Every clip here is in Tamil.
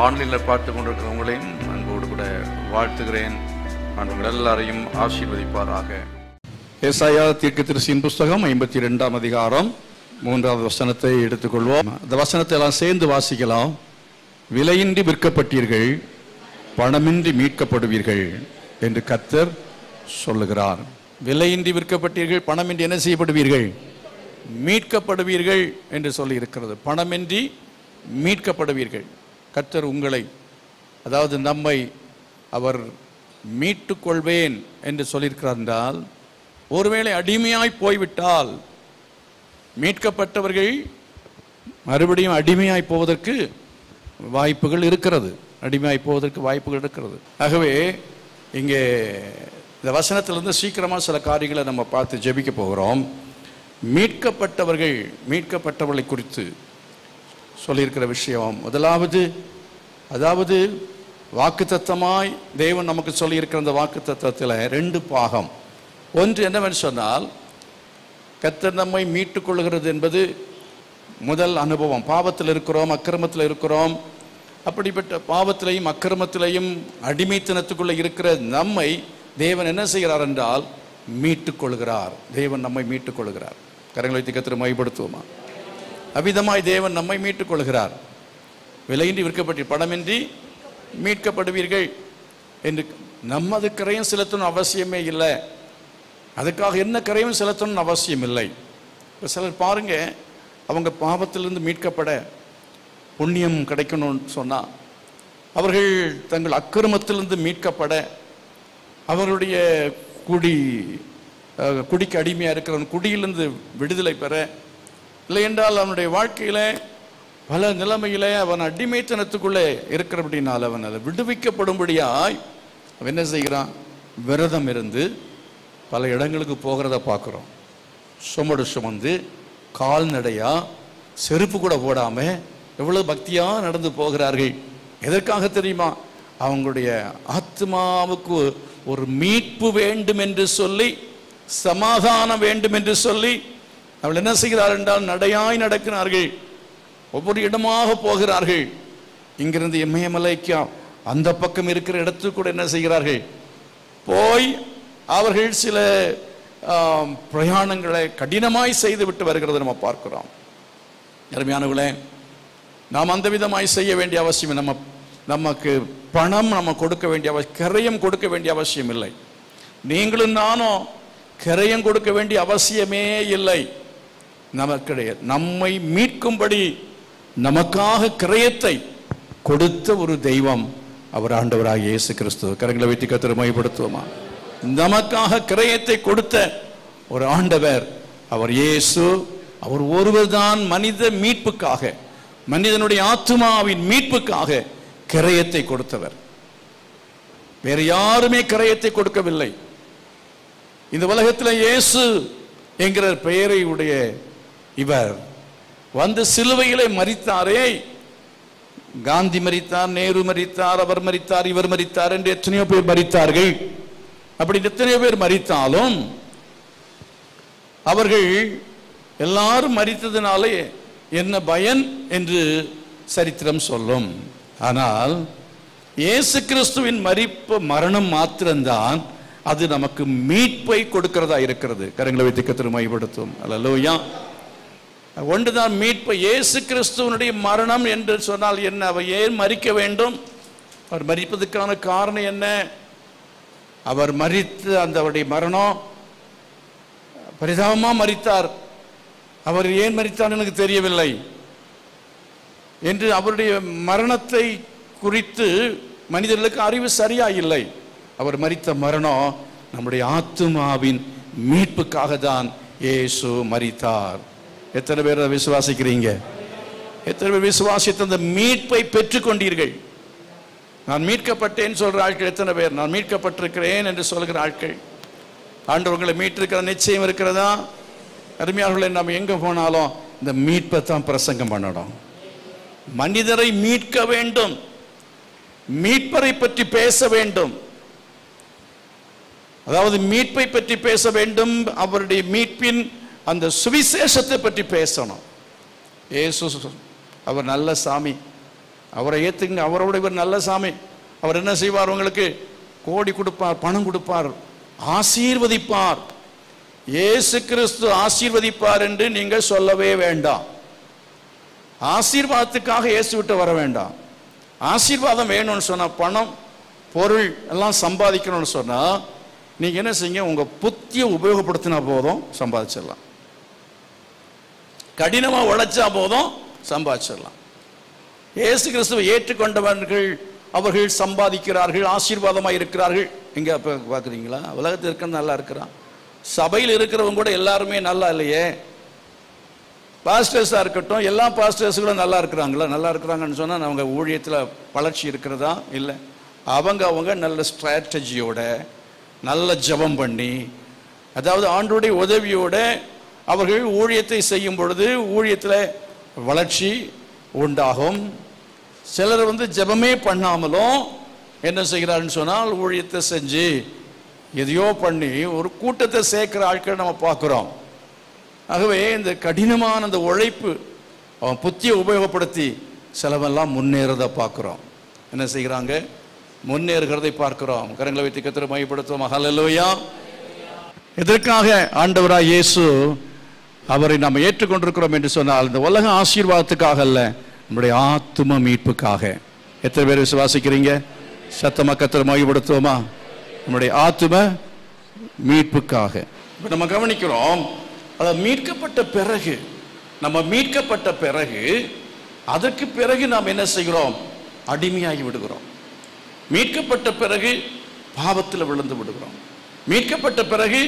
ஆன்லைனில் பார்த்து கொண்டிருக்கிறவங்களையும் அன்போடு கூட வாழ்த்துகிறேன். நான் உங்கள் எல்லாரையும் ஆசீர்வதிப்பாராக. ஏசாயா தீர்க்கதரிசியின் புஸ்தகம் 52ஆம் அதிகாரம் 3வது வசனத்தை எடுத்துக்கொள்வோம். அந்த வசனத்தை எல்லாம் சேர்ந்து வாசிக்கலாம். விலையின்றி விற்கப்பட்டீர்கள், பணமின்றி மீட்கப்படுவீர்கள் என்று கர்த்தர் சொல்லுகிறார். விலையின்றி விற்கப்பட்டீர்கள், பணமின்றி என்ன செய்யப்படுவீர்கள்? மீட்கப்படுவீர்கள் என்று சொல்லி இருக்கிறது. பணமின்றி மீட்கப்படுவீர்கள். கர்த்தர் உங்களை, அதாவது நம்மை அவர் மீட்டுக் கொள்வேன் என்று சொல்லியிருக்கிறார் என்றால், ஒருவேளை அடிமையாய் போய்விட்டால் மீட்கப்பட்டவர்கள் மறுபடியும் அடிமையாய் போவதற்கு வாய்ப்புகள் இருக்கிறது. அடிமையாய் போவதற்கு வாய்ப்புகள் இருக்கிறது. ஆகவே இங்கே இந்த வசனத்திலிருந்து சீக்கிரமாக சில காரியங்களை நம்ம பார்த்து ஜெபிக்க போகிறோம். மீட்கப்பட்டவர்களை குறித்து சொல்லியிருக்கிற விஷயம் முதலாவது, அதாவது வாக்குத்தத்தமாய் தேவன் நமக்கு சொல்லியிருக்கிற அந்த வாக்குத்தத்தத்தில் 2 பாகம். ஒன்று என்னவென்று சொன்னால், கர்த்தர் நம்மை மீட்டுக் கொள்கிறது என்பது முதல் அனுபவம். பாவத்தில் இருக்கிறோம், அக்கிரமத்தில் இருக்கிறோம். அப்படிப்பட்ட பாவத்திலையும் அக்கிரமத்திலையும் அடிமைத்தனத்துக்குள்ளே இருக்கிற நம்மை தேவன் என்ன செய்கிறார் என்றால் மீட்டுக் கொள்கிறார். தேவன் நம்மை மீட்டுக் கொள்கிறார். கரங்களை வைத்து கர்த்தரை மகிமைப்படுத்துவோமா? அவ்விதமாய் தேவன் நம்மை மீட்டுக் கொள்கிறார். விலையின்றி விற்கப்பட்டு பணமின்றி மீட்கப்படுவீர்கள் என்று நமது கிரயம் செலுத்தணும் அவசியமே இல்லை. அதுக்காக என்ன கிரயம் செலுத்தணும்னு அவசியம் இல்லை. இப்போ சிலர் பாருங்க, அவங்க பாவத்திலிருந்து மீட்கப்பட புண்ணியம் கிடைக்கணும்னு சொன்னால், அவர்கள் தங்கள் அக்கிரமத்திலிருந்து மீட்கப்பட, அவர்களுடைய குடிக்கு அடிமையாக இருக்கிறவன் குடியிலிருந்து விடுதலை பெற, இல்லை என்றால் அவனுடைய வாழ்க்கையில் பல நிலைமையிலே அவன் அடிமைத்தனத்துக்குள்ளே இருக்கிறபடினால் அவன் அதை விடுவிக்கப்படும்படியாய் அவன் என்ன செய்கிறான்? விரதம் இருந்து பல இடங்களுக்கு போகிறத பார்க்குறோம். சுமந்து கால்நடையா, செருப்பு கூட போடாமல் எவ்வளோ பக்தியாக நடந்து போகிறார்கள். எதற்காக தெரியுமா? அவங்களுடைய ஆத்மாவுக்கு ஒரு மீட்பு வேண்டும் என்று சொல்லி, சமாதானம் வேண்டும் என்று சொல்லி அவள் என்ன செய்கிறார்கள் என்றால் நடையாய் நடக்கிறார்கள். ஒவ்வொரு இடமாக போகிறார்கள். இங்கிருந்து இமயமலைக்கு அந்த பக்கம் இருக்கிற இடத்துக்கு கூட என்ன செய்கிறார்கள்? போய் அவர்கள் சில பிரயாணங்களை கடினமாய் செய்து விட்டு வருகிறது நம்ம பார்க்கிறோம். அருமையானவர்களே, நாம் அந்த விதமாய் செய்ய வேண்டிய அவசியம். நமக்கு பணம் நம்ம கொடுக்க வேண்டிய கிரயம் கொடுக்க வேண்டிய அவசியம் இல்லை. நீங்களும் நானும் கிரயம் கொடுக்க வேண்டிய அவசியமே இல்லை. நமக்கு நம்மை மீட்கும்படி நமக்காக கிரயத்தை கொடுத்த ஒரு தெய்வம் அவர் ஆண்டவராகிய இயேசு கிறிஸ்து. கரங்களை வைத்து கர்த்தரை மகிமைப்படுத்துவோமா? நமக்காக கிரயத்தை கொடுத்த ஒரு ஆண்டவர் அவர் இயேசு. அவர் ஒருவர் தான் மனித மீட்புக்காக, மனிதனுடைய ஆத்துமாவின் மீட்புக்காக கிரயத்தை கொடுத்தவர். வேற யாருமே கிரயத்தை கொடுக்கவில்லை. இந்த உலகத்தில் இயேசு என்கிற பெயரை உடைய இவர் வந்து சிலுவையிலே மரித்தாரே. காந்தி மரித்தார், நேரு மரித்தார், அவர் மரித்தார், இவர் மரித்தார் என்று எத்தனையோ பேர் மரித்தார்கள். அப்படி எத்தனையோ பேர் மரித்தாலும் அவர்கள் எல்லாரும் மரித்ததினாலே என்ன பயன் என்று சரித்திரம் சொல்லும். ஆனால் இயேசு கிறிஸ்துவின் மரணம் மாத்திரம்தான் அது நமக்கு மீட்பை கொடுக்கிறதா இருக்கிறது. கரங்களை வைத்து கர்த்தரை மகிமைப்படுத்துவோம். அல்லேலூயா. ஒன்றுதான் மீட்பு. இயேசு கிறிஸ்துவனுடைய மரணம் என்று சொன்னால் என்ன? அவர் ஏன் மரிக்க வேண்டும்? அவர் மரிப்பதற்கான காரணம் என்ன? அவர் மரித்து அவருடைய மரணம் பரிதாபமா மரித்தார். அவர் ஏன் மரித்தார் எனக்கு தெரியவில்லை என்று அவருடைய மரணத்தை குறித்து மனிதர்களுக்கு அறிவு சரியா இல்லை. அவர் மரித்த மரணம் நம்முடைய ஆத்துமாவின் மீட்புக்காக தான் இயேசு மரித்தார். எத்தனை பேர் அதை விசுவாசிக்கிறீங்க? எத்தனை பேர் விசுவாசித்த அந்த மீட்பை பெற்றுக்கொண்டீர்கள்? நான் மீட்கப்பட்டேன் சொல்ற ஆட்கள் எத்தனை பேர்? நான் மீட்கப்பட்டிருக்கிறேன் என்று சொல்கிற ஆட்கள். ஆண்டவர் உங்களை மீட்டிருக்கிற நிச்சயம் இருக்கிறதா? அருமையாளர்களே, நாம் எங்க போனாலும் இந்த மீட்பை தான் பிரசங்கம் பண்ணணும். மனிதரை மீட்க வேண்டும், மீட்பரை பற்றி பேச வேண்டும். அதாவது மீட்பை பற்றி பேச வேண்டும், அவருடைய மீட்பின் அந்த சுவிசேஷத்தை பற்றி பேசணும். இயேசு அவர் நல்ல சாமி, அவரை ஏற்றுங்க. அவரோட இவர் நல்ல சாமி. அவர் என்ன செய்வார்? உங்களுக்கு கோடி கொடுப்பார், பணம் கொடுப்பார், ஆசீர்வதிப்பார். இயேசு கிறிஸ்து ஆசீர்வதிப்பார் என்று நீங்கள் சொல்லவே வேண்டாம். ஆசீர்வாதத்துக்காக இயேசு விட்டு வர வேண்டாம். ஆசீர்வாதம் வேணும்னு சொன்னா, பணம் பொருள் எல்லாம் சம்பாதிக்கணும்னு சொன்னா, நீங்க என்ன செய்யுங்க? உங்க புத்தியை உபயோகப்படுத்தினா போதும், சம்பாதிச்சிடலாம். கடினமா உழைச்சா போதும், சம்பாதிச்சிடலாம். இயேசு கிறிஸ்துவை ஏற்றுக்கொண்டவர்கள் அவர்கள் சம்பாதிக்கிறார்கள், ஆசீர்வாதமாக இருக்கிறார்கள். எங்க பார்க்குறீங்களா? உலகத்தில் இருக்கிற நல்லா இருக்கிறான். சபையில் இருக்கிறவங்க கூட எல்லாருமே நல்லா இல்லையே. பாஸ்டர்ஸாக இருக்கட்டும், எல்லா பாஸ்டர்ஸுகளும் நல்லா இருக்கிறாங்களா? நல்லா இருக்கிறாங்கன்னு சொன்னால் அவங்க ஊழியத்தில் வளர்ச்சி இருக்கிறதா? இல்லை. அவங்க நல்ல ஸ்ட்ராட்டஜியோட, நல்ல ஜெபம் பண்ணி, அதாவது ஆண்டவருடைய உதவியோட அவர்கள் ஊழியத்தை செய்யும் பொழுது ஊழியத்தில் வளர்ச்சி உண்டாகும். சிலர் ஜெபமே பண்ணாமலும் என்ன செய்கிறாருன்னு சொன்னால், ஊழியத்தை செஞ்சு எதையோ பண்ணி ஒரு கூட்டத்தை சேர்க்கிற ஆட்கள் நம்ம பார்க்குறோம். ஆகவே இந்த கடினமான அந்த உழைப்பு, அவன் புத்தியை உபயோகப்படுத்தி சிலவெல்லாம் முன்னேறதை பார்க்குறோம். என்ன செய்கிறாங்க? முன்னேறுகிறதை பார்க்கிறோம். கரங்களை வைத்து கர்த்தரை மகிமைப்படுத்துவோம். ஹல்லேலூயா. எதற்காக ஆண்டவராய் இயேசு அவரை நாம் ஏற்றுக்கொண்டிருக்கிறோம் என்று சொன்னால், இந்த உலக ஆசீர்வாதத்துக்காக அல்ல, நம்முடைய ஆத்தும மீட்புக்காக. எத்தனை பேர் விசுவாசிக்கிறீங்க? சத்தமா கர்த்தரை மகிமைப்படுத்துவோமா? நம்முடைய ஆத்தும மீட்புக்காக. இப்போ நம்ம கவனிக்கிறோம், அதாவது மீட்கப்பட்ட பிறகு, நம்ம மீட்கப்பட்ட பிறகு அதற்கு பிறகு நாம் என்ன செய்கிறோம்? அடிமையாகி விடுகிறோம். மீட்கப்பட்ட பிறகு பாவத்தில் விழுந்து விடுகிறோம். மீட்கப்பட்ட பிறகு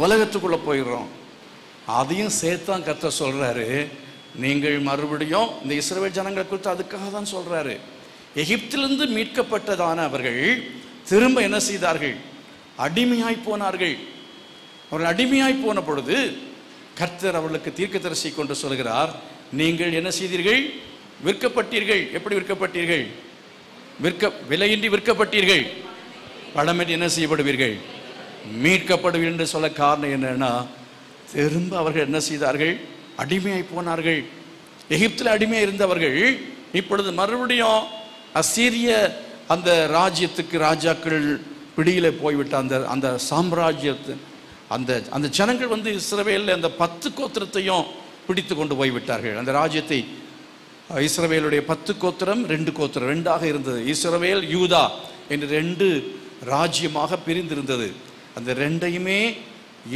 உலகத்துக்குள்ள போயிடுறோம். அதையும் சேர்த்தான் கர்த்தர் சொல்றாரு. நீங்கள் மறுபடியும் இந்த இஸ்ரவேல் ஜனங்களை குறித்து அதுக்காக தான் சொல்றாரு. எகிப்திலிருந்து மீட்கப்பட்டதான அவர்கள் திரும்ப என்ன செய்தார்கள்? அடிமையாய் போனார்கள். அவர்கள் அடிமையாய் போன பொழுது கர்த்தர் அவர்களுக்கு தீர்க்கதரிசி கொண்டு சொல்கிறார், நீங்கள் என்ன செய்தீர்கள்? விற்கப்பட்டீர்கள். எப்படி விற்கப்பட்டீர்கள்? விலையின்றி விற்கப்பட்டீர்கள். பணமின்றி என்ன செய்யப்படுவீர்கள்? மீட்கப்படுவீர்கள் என்று சொல்ல காரணம் என்னன்னா, திரும்ப அவர்கள் என்ன செய்தார்கள்? அடிமையாய் போனார்கள். எகிப்தில் அடிமையாக இருந்தவர்கள் இப்பொழுது மறுபடியும் அசீரிய அந்த ராஜ்யத்துக்கு ராஜாக்கள் பிடியில போய்விட்ட அந்த சாம்ராஜ்யத்து அந்த ஜனங்கள் இஸ்ரவேலில் அந்த 10 கோத்திரத்தையும் பிடித்து கொண்டு போய்விட்டார்கள். அந்த ராஜ்யத்தை இஸ்ரவேலுடைய 10 கோத்திரம் 2 கோத்திரம் 2ஆக இருந்தது. இஸ்ரவேல் யூதா என்று 2 ராஜ்யமாக பிரிந்திருந்தது. அந்த 2ஐயுமே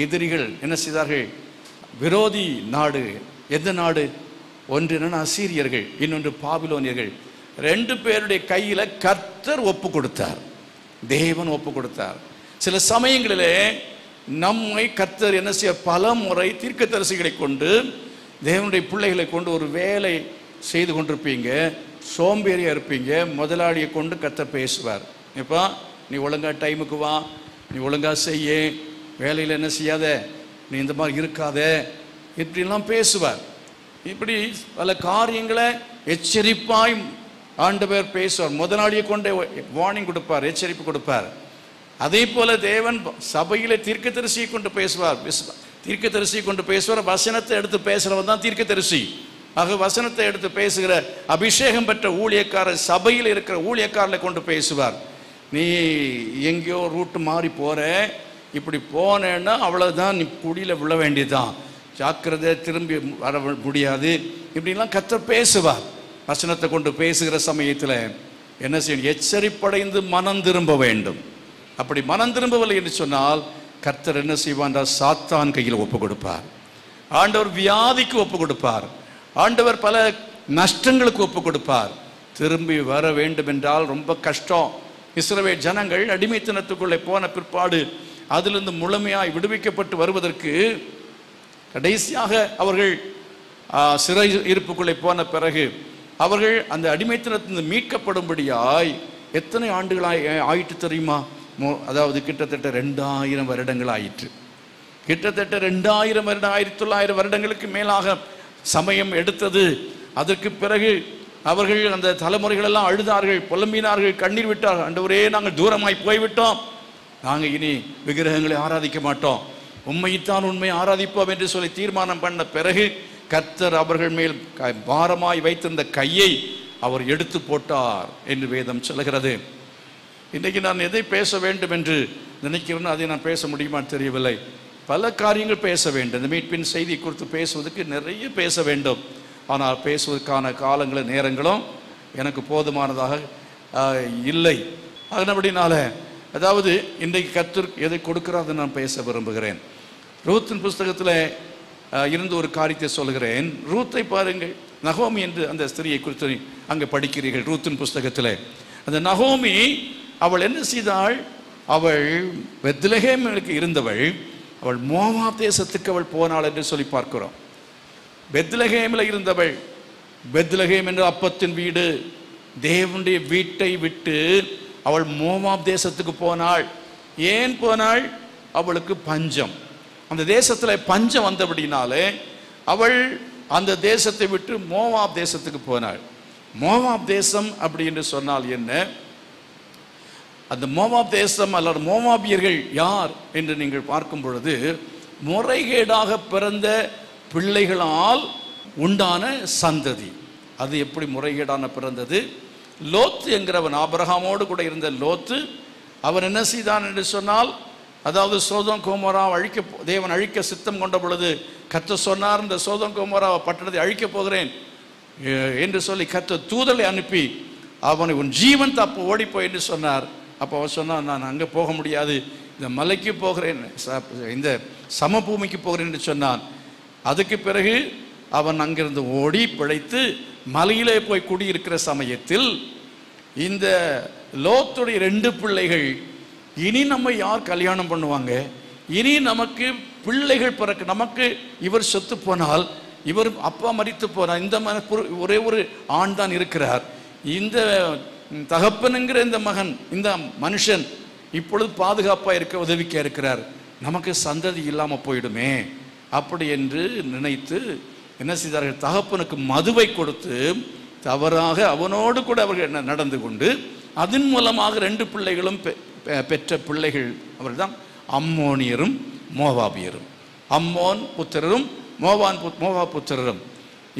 எதிரிகள் என்ன செய்தார்கள்? விரோதி நாடு. எந்த நாடு? ஒன்று என்னன்னா அசீரியர்கள், இன்னொன்று பாபிலோனியர்கள். 2 பேருடைய கையில கர்த்தர் ஒப்பு கொடுத்தார், தேவன் ஒப்பு கொடுத்தார். சில சமயங்களிலே நம்மை கர்த்தர் என்ன செய்ய, பல முறை தீர்க்கதரிசிகளை கொண்டு, தேவனுடைய பிள்ளைகளை கொண்டு ஒரு வேலை செய்து கொண்டிருப்பீங்க, சோம்பேறியா இருப்பீங்க. முதலாளியை கொண்டு கர்த்தர் பேசுவார். இப்போ நீ ஒழுங்கா டைமுக்கு வா, நீ ஒழுங்கா செய்ய, வேலையில் என்ன செய்யாத, நீ இந்த மாதிரி இருக்காத, இப்படிலாம் பேசுவார். இப்படி பல காரியங்களை எச்சரிப்பாய் ஆண்டவர் பேசுவார். முதலாளியை கொண்டு வார்னிங் கொடுப்பார், எச்சரிப்பு கொடுப்பார். அதே போல தேவன் சபையில தீர்க்கதரிசியை கொண்டு பேசுவார். தீர்க்கதரிசியை கொண்டு பேசுவார். வசனத்தை எடுத்து பேசுறவன் தான் தீர்க்கதரிசி. ஆக வசனத்தை எடுத்து பேசுகிற அபிஷேகம் பெற்ற ஊழியக்காரர், சபையில் இருக்கிற ஊழியக்காரர்களை கொண்டு பேசுவார். நீ எங்கேயோ ரூட்டு மாறி போற, இப்படி போனேன்னா அவ்வளவுதான், நீ குடியில விழ வேண்டியதுதான், ஜாக்கிரதை, திரும்பி வர முடியாது, இப்படிலாம் கர்த்தர் பேசுவார். வசனத்தை கொண்டு பேசுகிற சமயத்தில் என்ன செய்யணும்? எச்சரிப்படைந்து மனம் திரும்ப வேண்டும். அப்படி மனம் திரும்பவில்லை என்று சொன்னால் கர்த்தர் என்ன செய்வார்? சாத்தான் கையில் ஒப்பு கொடுப்பார். ஆண்டவர் வியாதிக்கு ஒப்பு கொடுப்பார். ஆண்டவர் பல நஷ்டங்களுக்கு ஒப்பு கொடுப்பார். திரும்பி வர வேண்டும் என்றால் ரொம்ப கஷ்டம். இஸ்ரவேல் ஜனங்கள் அடிமைத்தனத்துக்குள்ளே போன பிற்பாடு அதிலிருந்து முழுமையாய் விடுவிக்கப்பட்டு வருவதற்கு கடைசியாக அவர்கள் சிறை இருப்புக்குள்ளே போன பிறகு அவர்கள் அந்த அடிமைத்தனத்திலிருந்து மீட்கப்படும்படியாய் எத்தனை ஆண்டுகளாய் ஆயிட்டு தெரியுமா? அதாவது கிட்டத்தட்ட 2000 வருடங்கள் ஆயிற்று. கிட்டத்தட்ட 2000 வருடம், 1900 வருடங்களுக்கு மேலாக சமயம் எடுத்தது. அதற்கு பிறகு அவர்கள் அந்த தலைமுறைகள் எல்லாம் அழுதார்கள், புலம்பினார்கள், கண்ணீர் விட்டார்கள். ஆண்டவரே, நாங்கள் தூரமாய் போய்விட்டோம், நாங்கள் இனி விக்கிரகங்களை ஆராதிக்க மாட்டோம், உண்மைத்தான் உண்மையை ஆராதிப்போம் என்று சொல்லி தீர்மானம் பண்ண பிறகு கர்த்தர் அவர்கள் மேல் பாரமாய் வைத்திருந்த கையை அவர் எடுத்து போட்டார் என்று வேதம் சொல்கிறது. இன்றைக்கு நான் எதை பேச வேண்டும் என்று நினைக்கிறேன்னு அதை நான் பேச முடியுமான்னு தெரியவில்லை. பல காரியங்கள் பேச வேண்டும். இந்த மீட்பின் செய்தி குறித்து பேசுவதற்கு நிறைய பேச வேண்டும். ஆனால் பேசுவதற்கான காலங்களும் நேரங்களும் எனக்கு போதுமானதாக இல்லை. அதனபடினால அதாவது இன்றைக்கு கர்த்தர் எதை கொடுக்கிறார் நான் பேச விரும்புகிறேன். ரூத்தின் புஸ்தகத்தில் இருந்து ஒரு காரியத்தை சொல்கிறேன். ரூத்தை பாருங்கள். நகோமி என்று அந்த ஸ்திரியை குறித்து அங்கே படிக்கிறீர்கள் ரூத்தின் புஸ்தகத்தில். அந்த நகோமி அவள் என்ன செய்தாள்? அவள் பெத்லகேமுக்கு இருந்தவள். அவள் மோவாப் தேசத்துக்கு அவள் போனாள் என்று சொல்லி பார்க்கிறோம். பெத்லகேமில் இருந்தவள். பெத்லகேம் என்ற அப்பத்தின் வீடு, தேவனுடைய வீட்டை விட்டு அவள் மோவாப் தேசத்துக்கு போனாள். ஏன் போனாள்? அவளுக்கு பஞ்சம். அந்த தேசத்தில் பஞ்சம் வந்தபடினாலே அவள் அந்த தேசத்தை விட்டு மோவாப் தேசத்துக்கு போனாள். மோவாப் தேசம் அப்படி என்று சொன்னால் என்ன? அந்த மோவாப் தேசம் அல்லது மோவாபியர்கள் யார் என்று நீங்கள் பார்க்கும் பொழுது, முறைகேடாக பிறந்த பிள்ளைகளால் உண்டான சந்ததி. அது எப்படி முறைகேடான பிறந்தது? லோத்து என்கிறவன், ஆபிரகாமோடு கூட இருந்த லோத்து, அவன் என்ன செய்தான் என்று சொன்னால், அதாவது சோதோம் கோமோரா தேவன் அழிக்க சித்தம் கொண்ட பொழுது கர்த்தர் சொன்னார், இந்த சோதோம் கோமோரா பட்டணத்தை அழிக்கப் போகிறேன் என்று சொல்லி கர்த்தர் தூதலை அனுப்பி அவனை உன் ஜீவன் தப்பு ஓடிப்போய் என்று சொன்னார். அப்போ அவன் சொன்னான், நான் அங்கே போக முடியாது, இந்த மலைக்கு போகிறேன், இந்த சமபூமிக்கு போகிறேன் என்று சொன்னான். அதுக்கு பிறகு அவன் அங்கிருந்து ஓடி பிழைத்து மலையிலே போய் குடியிருக்கிற சமயத்தில் இந்த லோத்துடைய 2 பிள்ளைகள், இனி நம்ம யார் கல்யாணம் பண்ணுவாங்க, இனி நமக்கு பிள்ளைகள் பிறகு நமக்கு இவர் செத்து போனால், இவர் அப்பா மரித்து போனார், இந்த ஒரே ஒரு ஆண் தான் இருக்கிறார், இந்த தகப்பனுங்கிற இந்த மகன், இந்த மனுஷன் இப்பொழுது பாதுகாப்பாக இருக்க உதவிக்க இருக்கிறார், நமக்கு சந்ததி இல்லாமல் போயிடுமே அப்படி என்று நினைத்து என்ன செய்தார்கள்? தகப்பனுக்கு மதுவை கொடுத்து தவறாக அவனோடு கூட அவர்கள் நடந்து கொண்டு அதன் மூலமாக 2 பிள்ளைகளும் பெற்ற பிள்ளைகள் அவர்கள் தான் அம்மோனியரும் மோவாபியரும். அம்மோன் புத்திரரும் மோவாப் புத்திரரும்.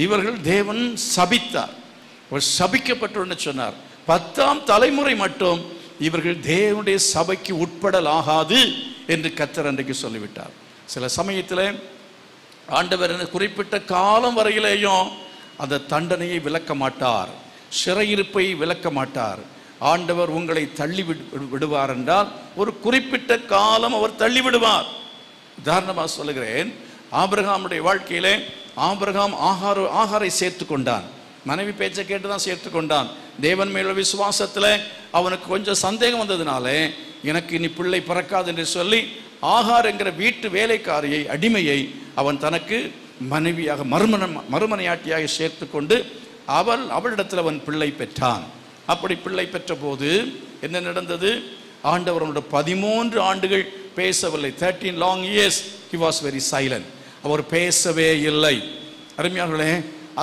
இவர்கள் தேவன் சபித்தார். அவர் சபிக்கப்பட்டு சொன்னார், 10ஆம் தலைமுறை மட்டும் இவர்கள் தேவனுடைய சபைக்கு உட்படலாகாது என்று கர்த்தர் அன்றைக்கு சொல்லிவிட்டார். சில சமயத்தில் ஆண்டவர் குறிப்பிட்ட காலம் வரையிலேயும் அந்த தண்டனையை விலக்க மாட்டார், சிறையிருப்பை விலக்க மாட்டார். ஆண்டவர் உங்களை தள்ளி விடுவார் என்றால் ஒரு குறிப்பிட்ட காலம் அவர் தள்ளி விடுவார். உதாரணமாக சொல்லுகிறேன், ஆபிரகாமுடைய வாழ்க்கையிலே ஆபிரகாம் ஆகாரை சேர்த்து கொண்டான். மனைவி பேச்சை கேட்டுதான் சேர்த்து கொண்டான். தேவன் மேல விசுவாசத்தில் அவனுக்கு கொஞ்சம் சந்தேகம் வந்ததுனால எனக்கு இனி பிள்ளை பிறக்காது என்று சொல்லி ஆகார் என்கிற வீட்டு வேலைக்காரியை, அடிமையை அவன் தனக்கு மனைவியாக மறுமனையாட்டியாக சேர்த்து கொண்டு அவளிடத்தில் அவன் பிள்ளை பெற்றான். அப்படி பிள்ளை பெற்ற போது என்ன நடந்தது? ஆண்டவர் 13 ஆண்டுகள் பேசவில்லை. 13 long years he was very silent. அவர் பேசவே இல்லை. அருமையானவர்களே,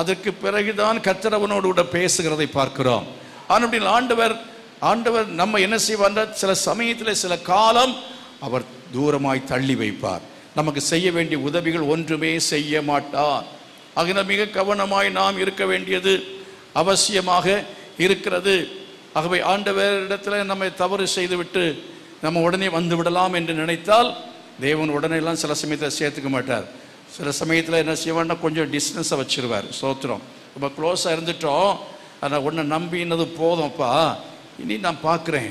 அதற்கு பிறகுதான் கர்த்தர் அவனோடு கூட பேசுகிறதை பார்க்கிறோம். ஆனால் ஆண்டவர் நம்ம என்ன செய்வார்? சில சமயத்தில் சில காலம் அவர் தூரமாய் தள்ளி வைப்பார். நமக்கு செய்ய வேண்டிய உதவிகள் ஒன்றுமே செய்ய மாட்டார். ஆகினால் மிக கவனமாய் நாம் இருக்க வேண்டியது அவசியமாக இருக்கிறது. ஆகவே ஆண்டவரிடத்தில் நம்ம தவறு செய்துவிட்டு நம்ம உடனே வந்து விடலாம் என்று நினைத்தால் தேவன் உடனே எல்லாம் சில சமயத்தில் சேர்த்துக்க மாட்டார். சில சமயத்தில் என்ன செய்வார்னா கொஞ்சம் டிஸ்டன்ஸை வச்சிருவார். சோத்திரம், ரொம்ப க்ளோஸாக இருந்துட்டோம், ஆனால் உன்னை நம்பினது போதும்ப்பா, இனி நான் பார்க்குறேன்,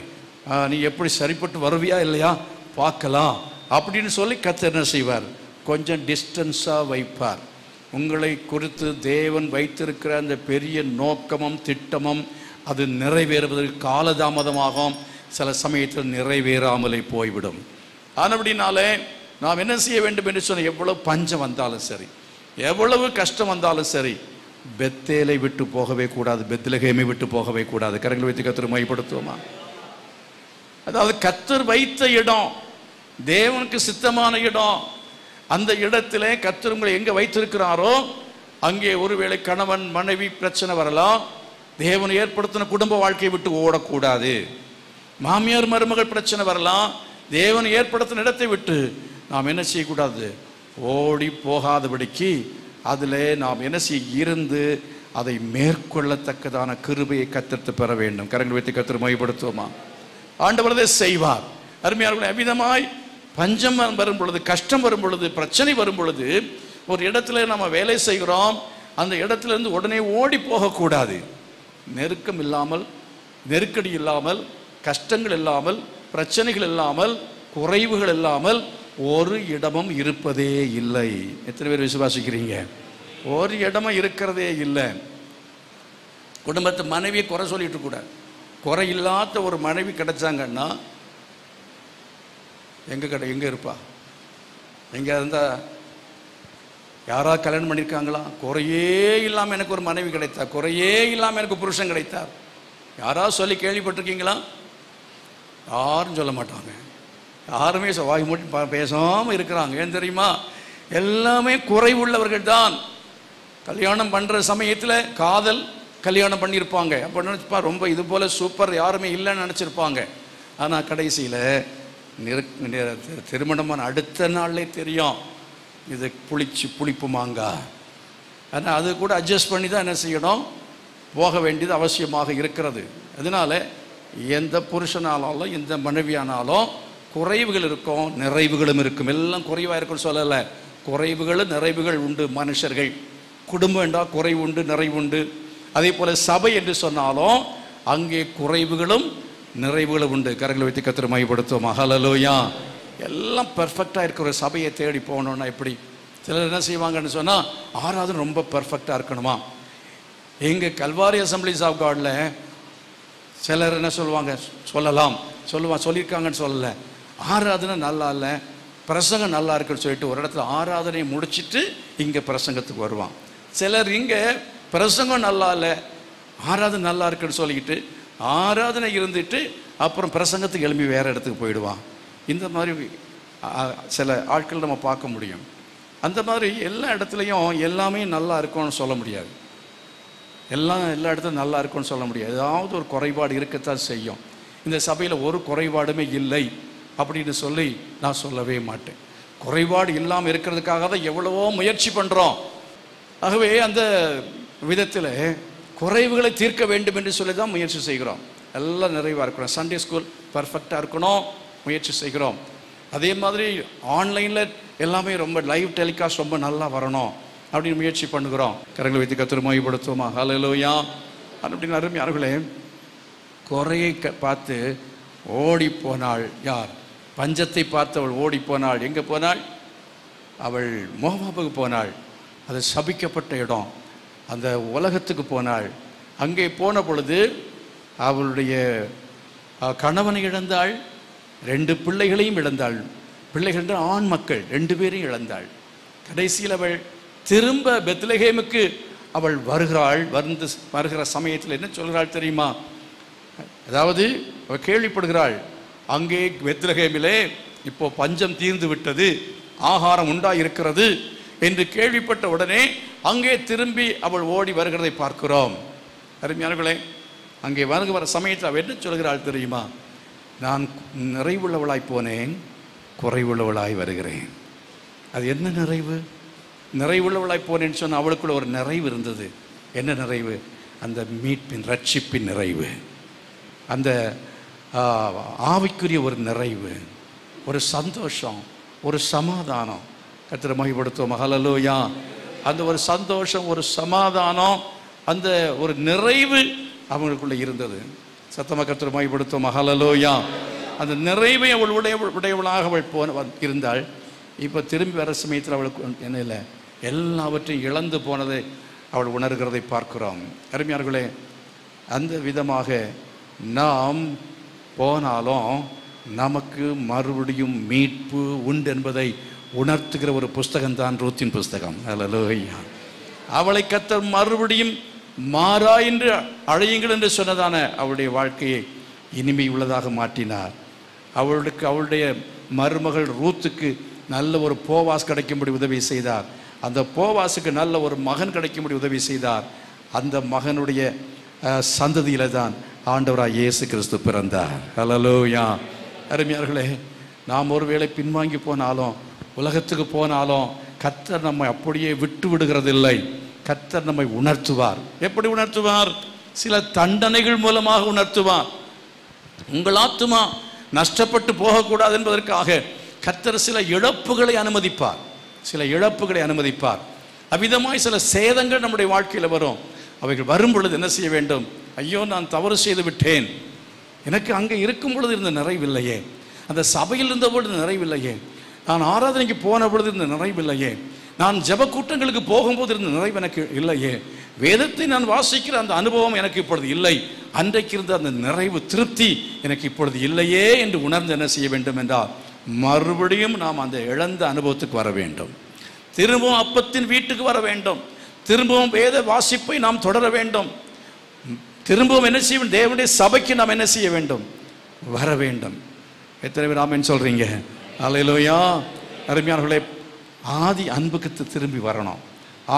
நீ எப்படி சரிப்பட்டு வருவியா இல்லையா பார்க்கலாம் அப்படின்னு சொல்லி கர்த்தர் என்ன செய்வார்? கொஞ்சம் டிஸ்டன்ஸாக வைப்பார். உங்களை குறித்து தேவன் வைத்திருக்கிற அந்த பெரிய நோக்கமும் திட்டமும் அது நிறைவேறுவதற்கு காலதாமதமாகும். சில சமயத்தில் நிறைவேறாமலே போய்விடும். ஆனபடினாலே நாம் என்ன செய்ய வேண்டும் என்று சொன்னால், எவ்வளவு பஞ்சம் வந்தாலும் சரி, எவ்வளவு கஷ்டம் வந்தாலும் சரி, பெத்தேலை விட்டு போகவே கூடாது, பெத்லகேமை விட்டு போகவே கூடாது. கரங்களை வைத்து கர்த்தரை மையப்படுத்துவோமா? அதாவது கர்த்தர் வைத்த இடம், தேவனுக்கு சித்தமான இடம், அந்த இடத்திலே கர்த்தர் உங்களை எங்கே வைத்திருக்கிறாரோ அங்கே ஒருவேளை கணவன் மனைவி பிரச்சனை வரலாம். தேவன் ஏற்படுத்தின குடும்ப வாழ்க்கையை விட்டு ஓடக்கூடாது. மாமியார் மருமகள் பிரச்சனை வரலாம். தேவன் ஏற்படுத்தின இடத்தை விட்டு நாம் என்ன செய்யக்கூடாது? ஓடி போகாதபடிக்கு அதில் நாம் என்ன செய்ய இருந்து அதை மேற்கொள்ளத்தக்கதான கிருபையை கத்தெடுத்து பெற வேண்டும். கரங்கள் வைத்து கர்த்தரை மகிமைப்படுத்துவோமா? ஆண்டவர் அதை செய்வார். அருமையானவர்களே, அவ்விதமாய் பஞ்சம் வரும் பொழுது, கஷ்டம் வரும் பொழுது, பிரச்சனை வரும் பொழுது, ஒரு இடத்துல நம்ம வேலை செய்கிறோம், அந்த இடத்துல இருந்து உடனே ஓடி போகக்கூடாது. நெருக்கம் இல்லாமல், நெருக்கடி இல்லாமல், கஷ்டங்கள் இல்லாமல், பிரச்சனைகள் இல்லாமல், குறைவுகள் இல்லாமல் ஒரு இடமும் இருப்பதே இல்லை. எத்தனை பேர் விசுவாசிக்கிறீங்க? ஒரு இடமும் இருக்கிறதே இல்லை. குடும்பத்தை மனைவியை குறை சொல்லிட்டு கூட, குறை இல்லாத ஒரு மனைவி கிடைச்சாங்கன்னா எங்கே இருப்பா? எங்கே இருந்தால் யாராவது கல்யாணம் பண்ணியிருக்காங்களா? குறையே இல்லாமல் எனக்கு ஒரு மனைவி கிடைத்தார், குறையே இல்லாமல் எனக்கு புருஷன் கிடைத்தார், யாராவது சொல்லி கேள்விப்பட்டிருக்கீங்களா? யாரும் சொல்ல மாட்டாங்க. யாருமே வாய் மூட்டி பேசாமல் இருக்கிறாங்க. ஏன் தெரியுமா? எல்லாமே குறைவுள்ளவர்கள் தான். கல்யாணம் பண்ணுற சமயத்தில் காதல் கல்யாணம் பண்ணியிருப்பாங்க. அப்போ நினச்சிப்பா ரொம்ப இது போல் சூப்பர் யாருமே இல்லைன்னு நினச்சிருப்பாங்க. ஆனால் கடைசியில் திருமணமான அடுத்த நாள்லே தெரியும் இது புளிப்பு மாங்காய். ஆனால் அது கூட அட்ஜஸ்ட் பண்ணி தான் என்ன செய்யணும், போக வேண்டியது அவசியமாக இருக்கிறது. அதனால் எந்த புருஷனாலும் எந்த மனைவியானாலும் குறைவுகள் இருக்கும், நிறைவுகளும் இருக்கும். எல்லாம் குறைவாக இருக்குன்னு சொல்லலை, குறைவுகளும் நிறைவுகள் உண்டு. மனுஷர்கள் குடும்பம் என்றால் குறைவு உண்டு, நிறைவு உண்டு. அதே போல் சபை என்று சொன்னாலும் அங்கே குறைவுகளும் நிறைவுகளும் உண்டு. கரங்களை வைத்து கர்த்தரை மகிமைப்படுத்துவோம். ஹல்லேலூயா. எல்லாம் பெர்ஃபெக்டாக இருக்கிற ஒரு சபையை தேடி போகணுன்னா எப்படி? சிலர் என்ன செய்வாங்கன்னு சொன்னால், ஆராதனை ரொம்ப பெர்ஃபெக்டாக இருக்கணுமா. எங்கள் கல்வாரி அசம்பிளிஸ் ஆஃப் காடில் சிலர் என்ன சொல்லியிருக்காங்கன்னு சொல்லலை, ஆராதனை நல்லா இல்லை, பிரசங்கம் நல்லா இருக்குன்னு சொல்லிட்டு ஒரு இடத்துல ஆராதனையை முடிச்சுட்டு இங்கே பிரசங்கத்துக்கு வருவான். சிலர் இங்கே பிரசங்கம் நல்லா இல்லை, ஆராதனை நல்லா இருக்குன்னு சொல்லிக்கிட்டு ஆராதனை இருந்துட்டு அப்புறம் பிரசங்கத்துக்கு எழும்பி வேறு இடத்துக்கு போயிடுவான். இந்த மாதிரி சில ஆட்கள் நம்ம பார்க்க முடியும். அந்த மாதிரி எல்லா இடத்துலையும் எல்லாமே நல்லா இருக்கும்னு சொல்ல முடியாது. எல்லா இடத்துலையும் நல்லா இருக்கும்னு சொல்ல முடியாது. ஏதாவது ஒரு குறைபாடு இருக்கத்தான் செய்யும். இந்த சபையில் ஒரு குறைபாடுமே இல்லை அப்படின்னு சொல்லி நான் சொல்லவே மாட்டேன். குறைபாடு இல்லாமல் இருக்கிறதுக்காக தான் எவ்வளவோ முயற்சி பண்ணுறோம். ஆகவே அந்த விதத்தில் குறைவுகளை தீர்க்க வேண்டும் என்று சொல்லி தான் முயற்சி செய்கிறோம். எல்லாம் நிறைவாக இருக்கணும். சண்டே ஸ்கூல் பர்ஃபெக்டாக இருக்கணும், முயற்சி செய்கிறோம். அதே மாதிரி ஆன்லைனில் எல்லாமே ரொம்ப லைவ் டெலிகாஸ்ட் ரொம்ப நல்லா வரணும் அப்படின்னு முயற்சி பண்ணுகிறோம். கரங்களை வைத்து கர்த்தரை மகிமைப்படுத்துவோமா? ஹல்லேலூயா. அப்படின்னு அருமையானவர்களே, குறையை பார்த்து ஓடி போனாள் யார்? பஞ்சத்தை பார்த்து அவள் ஓடி போனாள். எங்கே போனாள்? அவள் மோவாபுக்கு போனாள். அது சபிக்கப்பட்ட இடம். அந்த உலகத்துக்கு போனாள். அங்கே போன பொழுது அவளுடைய கணவனை இழந்தாள், 2 பிள்ளைகளையும் இழந்தாள். பிள்ளைகள் ஆண் மக்கள் 2 பேரையும் இழந்தாள். கடைசியில் அவள் திரும்ப பெத்லகேமுக்கு அவள் வருகிற சமயத்தில் என்ன சொல்கிறாள் தெரியுமா? அதாவது அவள் கேள்விப்படுகிறாள், அங்கே பெத்லகேமிலே இப்போ பஞ்சம் தீர்ந்து விட்டது, ஆகாரம் உண்டாயிருக்கிறது என்று கேள்விப்பட்ட உடனே அங்கே திரும்பி அவள் ஓடி வருகிறதை பார்க்கிறோம். அருமையானவர்களே, அங்கே வர சமயத்தில் அவள் என்ன சொல்கிறாள் தெரியுமா? நான் நிறைவுள்ளவளாய் போனேன், குறைவுள்ளவளாய் வருகிறேன். அது என்ன நிறைவு? நிறைவுள்ளவளாய் போனேன்னு சொன்னால் அவளுக்குள்ள ஒரு நிறைவு இருந்தது. என்ன நிறைவு? அந்த மீட்பின் ரட்சிப்பின் நிறைவு, அந்த ஆவிக்குரிய ஒரு நிறைவு, ஒரு சந்தோஷம், ஒரு சமாதானம். கர்த்தரை மகிமைப்படுத்துவோம். ஹல்லேலூயா. அந்த ஒரு சந்தோஷம், ஒரு சமாதானம், அந்த ஒரு நிறைவு அவங்களுக்குள்ள இருந்தது. சத்தமாக கர்த்தரை மகிமைப்படுத்துவோம். ஹல்லேலூயா. அந்த நிறைவை அவள் உடையவளாக அவள் இருந்தாள். இப்போ திரும்பி வர சமயத்தில் அவளுக்கு என்ன இல்லை, எல்லாவற்றையும் இழந்து போனதை அவள் உணர்கிறதை பார்க்கிறோம். அருமையானவர்களே, அந்த விதமாக நாம் போனாலும் நமக்கு மறுபடியும் மீட்பு உண்டு என்பதை உணர்த்துகிற ஒரு புஸ்தகம்தான் ரூத்தின் புஸ்தகம். ஹல்லேலூயா. அவளை கர்த்தர் மறுபடியும் மாறா என்று அழையுங்கள் என்று சொன்னதான அவளுடைய வாழ்க்கையை இனிமை உள்ளதாக மாற்றினார். அவளுடைய மருமகள் ரூத்துக்கு நல்ல ஒரு போவாஸ் கிடைக்கும்படி உதவி செய்தார். அந்த போவாஸுக்கு நல்ல ஒரு மகன் கிடைக்கும்படி உதவி செய்தார். அந்த மகனுடைய சந்ததியில தான் ஆண்டவராய் இயேசு கிறிஸ்து பிறந்தார். ஹல்லேலூயா. அருமையார்களே, நாம் ஒருவேளை பின்வாங்கி போனாலும், உலகத்துக்கு போனாலும் கர்த்தர் நம்மை அப்படியே விட்டு விடுகிறதில்லை. கர்த்தர் நம்மை உணர்த்துவார். எப்படி உணர்த்துவார்? சில தண்டனைகள் மூலமாக உணர்த்துவார். உங்கள் ஆத்துமா நஷ்டப்பட்டு போகக்கூடாது என்பதற்காக கர்த்தர் சில இழப்புகளை அனுமதிப்பார். சில இழப்புகளை அனுமதிப்பார். அவ்விதமாய் சில சேதங்கள் நம்முடைய வாழ்க்கையில் வரும். அவைகள் வரும் பொழுது என்ன செய்ய வேண்டும்? ஐயோ, நான் தவறு செய்து விட்டேன், எனக்கு அங்கே இருக்கும் பொழுது இருந்த நிறைவில்லையே, அந்த சபையில் இருந்த பொழுது நிறைவில்லையே, நான் ஆராதனைக்கு போன பொழுது இருந்த நிறைவில்லையே, நான் ஜெப கூட்டங்களுக்கு போகும்போது இருந்த நிறைவு எனக்கு இல்லையே, வேதத்தை நான் வாசிக்கிற அந்த அனுபவம் எனக்கு இப்பொழுது இல்லை, அன்றைக்கு இருந்த அந்த நிறைவு திருப்தி எனக்கு இப்பொழுது இல்லையே என்று உணர்ந்து என்ன செய்ய வேண்டும் என்றால் மறுபடியும் நாம் அந்த இழந்த அனுபவத்துக்கு வர வேண்டும். திரும்பவும் அப்பத்தின் வீட்டுக்கு வர வேண்டும். திரும்பவும் வேத வாசிப்பை நாம் தொடர வேண்டும். திரும்பவும் என்ன செய்ய வேண்டும்? தேவனுடைய சபைக்கு நாம் என்ன செய்ய வேண்டும்? வர வேண்டும். எத்தனை பேர் ஆமென் சொல்றீங்க? அல்லேலூயா. அருமையானவர்களே, ஆதி அன்புக்கு திரும்பி வரணும்.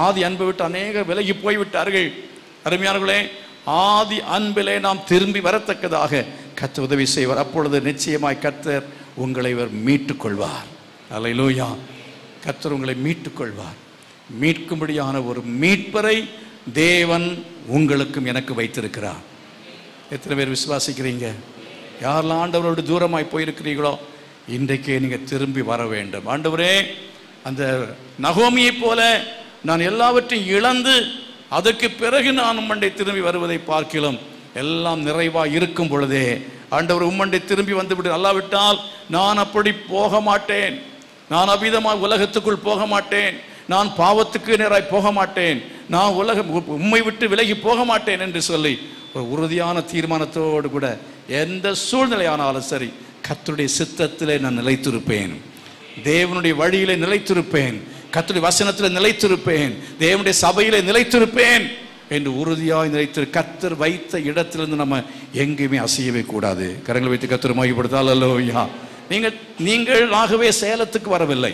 ஆதி அன்பை விட்டு அநேக விலகி போய்விட்டார்கள். அருமையானவர்களே, ஆதி அன்பிலே நாம் திரும்பி வரத்தக்கதாக கர்த்தர் உதவி செய்வார். அப்பொழுது நிச்சயமாய் கர்த்தர் உங்களை மீட்டுக் கொள்வார். அல்லேலூயா. கர்த்தர் உங்களை மீட்டுக் கொள்வார். மீட்கும்படியான ஒரு மீட்பரை தேவன் உங்களுக்கும் எனக்கு வைத்திருக்கிறார். எத்தனை பேர் விசுவாசிக்கிறீங்க? யாரெல்லாம் ஆண்டவரோடு தூரமாய் போயிருக்கிறீர்களோ இன்றைக்கே நீங்கள் திரும்பி வர வேண்டும். ஆண்டவரே, அந்த நகோமியை போல நான் எல்லாவற்றையும் இழந்து அதற்கு பிறகு நான் உம்மண்டை திரும்பி வருவதை பார்க்கலாம். எல்லாம் நிறைவாக இருக்கும் பொழுதே ஆண்டவர் உம்மண்டை திரும்பி வந்துவிடு. அல்லாவிட்டால் நான் அப்படி போக மாட்டேன். நான் அவ்விதமாக உலகத்துக்குள் போக மாட்டேன். நான் பாவத்துக்கு நேராய் போக மாட்டேன். நான் உம்மை விட்டு விலகி போக மாட்டேன் என்று சொல்லி ஒரு உறுதியான தீர்மானத்தோடு கூட எந்த சூழ்நிலையானாலும் சரி கர்த்தருடைய சித்தத்திலே நான் நிலைத்திருப்பேன். தேவனுடைய வழியிலே நிலைத்திருப்பேன். கர்த்தருடைய வசனத்திலே நிலைத்திருப்பேன். தேவனுடைய சபையிலே நிலைத்திருப்பேன் என்று உறுதியாய் நிலைத்திரு. கர்த்தர் வைத்த இடத்திலிருந்து நம்ம எங்கேயுமே அசையவே கூடாது. கரங்களை வைத்து கர்த்தர் மகிமைப்படுத்தால். அல்லேலூயா. நீங்களாகவே சேலத்துக்கு வரவில்லை.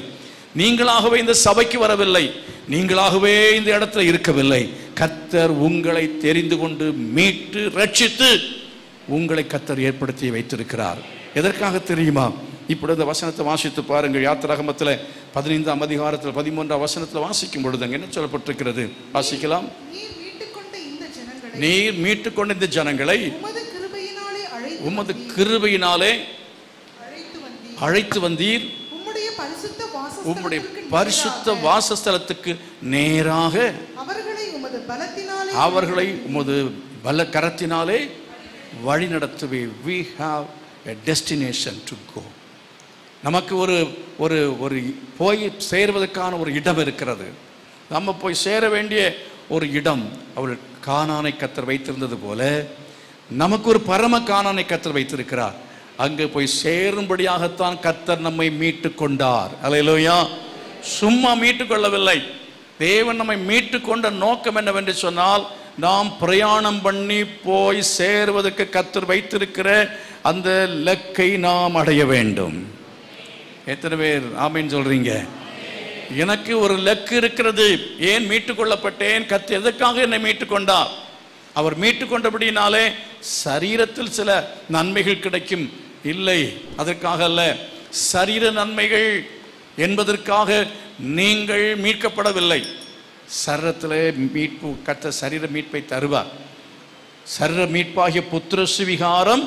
நீங்களாகவே இந்த சபைக்கு வரவில்லை. நீங்களாகவே இந்த இடத்துல இருக்கவில்லை. கர்த்தர் உங்களை தெரிந்து கொண்டு மீட்டு ரட்சித்து உங்களை கர்த்தர் ஏற்படுத்தி வைத்திருக்கிறார். எதற்காக தெரியுமா? இப்பொழுது இந்த வசனத்தை வாசித்து பாருங்கள். யாத்திராகமத்தில் 15ஆம் அதிகாரத்தில் 13ஆம் வசனத்தில் வாசிக்கும் பொழுது அங்கே என்ன சொல்லப்பட்டிருக்கிறது? வாசிக்கலாம். நீர் மீட்டுக்கொண்ட இந்த ஜனங்களை உமது கிருபையினாலே அழைத்து வந்தீர். உம்முடைய பரிசுத்த வாசஸ்தலத்துக்கு நேராக அவர்களை உமது பல கரத்தினாலே வழி நடத்துவே. We have a destination to go. நமக்கு ஒரு ஒரு ஒரு போய் சேர்வதற்கான ஒரு இடம் இருக்கிறது. நம்ம போய் சேர வேண்டிய ஒரு இடம். அவர் கானானை கர்த்தர் வைத்திருந்தது போல நமக்கு ஒரு பரம கானானை கர்த்தர் வைத்திருக்கிறார். அங்கே போய் சேரும்படியாகத்தான் கர்த்தர் நம்மை மீட்டு கொண்டார். அல்லேலூயா. சும்மா மீட்டு கொள்ளவில்லை. தேவன் நம்மை மீட்டு கொண்ட நோக்கம் என்னவென்று சொன்னால், நாம் பிரயாணம் பண்ணி போய் சேருவதற்கு கர்த்தர் வைத்திருக்கிற அந்த லக்கை நாம் அடைய வேண்டும். எத்தனை பேர் ஆமீன் சொல்றீங்க? எனக்கு ஒரு லக்கு இருக்கிறது. ஏன் மீட்டு கொள்ளப்பட்டேன்? கர்த்தர் எதற்காக என்னை மீட்டு கொண்டார்? அவர் மீட்டு கொண்டபடினாலே சரீரத்தில் சில நன்மைகள் கிடைக்கும். இல்லை, அதற்காக அல்ல. சரீர நன்மைகள் என்பதற்காக நீங்கள் மீட்கப்படவில்லை. சரீரத்திலே மீட்பு கர்த்தர் சரீர மீட்பை தருவார். சரீர மீட்பாகிய புத்திர சுவிகாரம்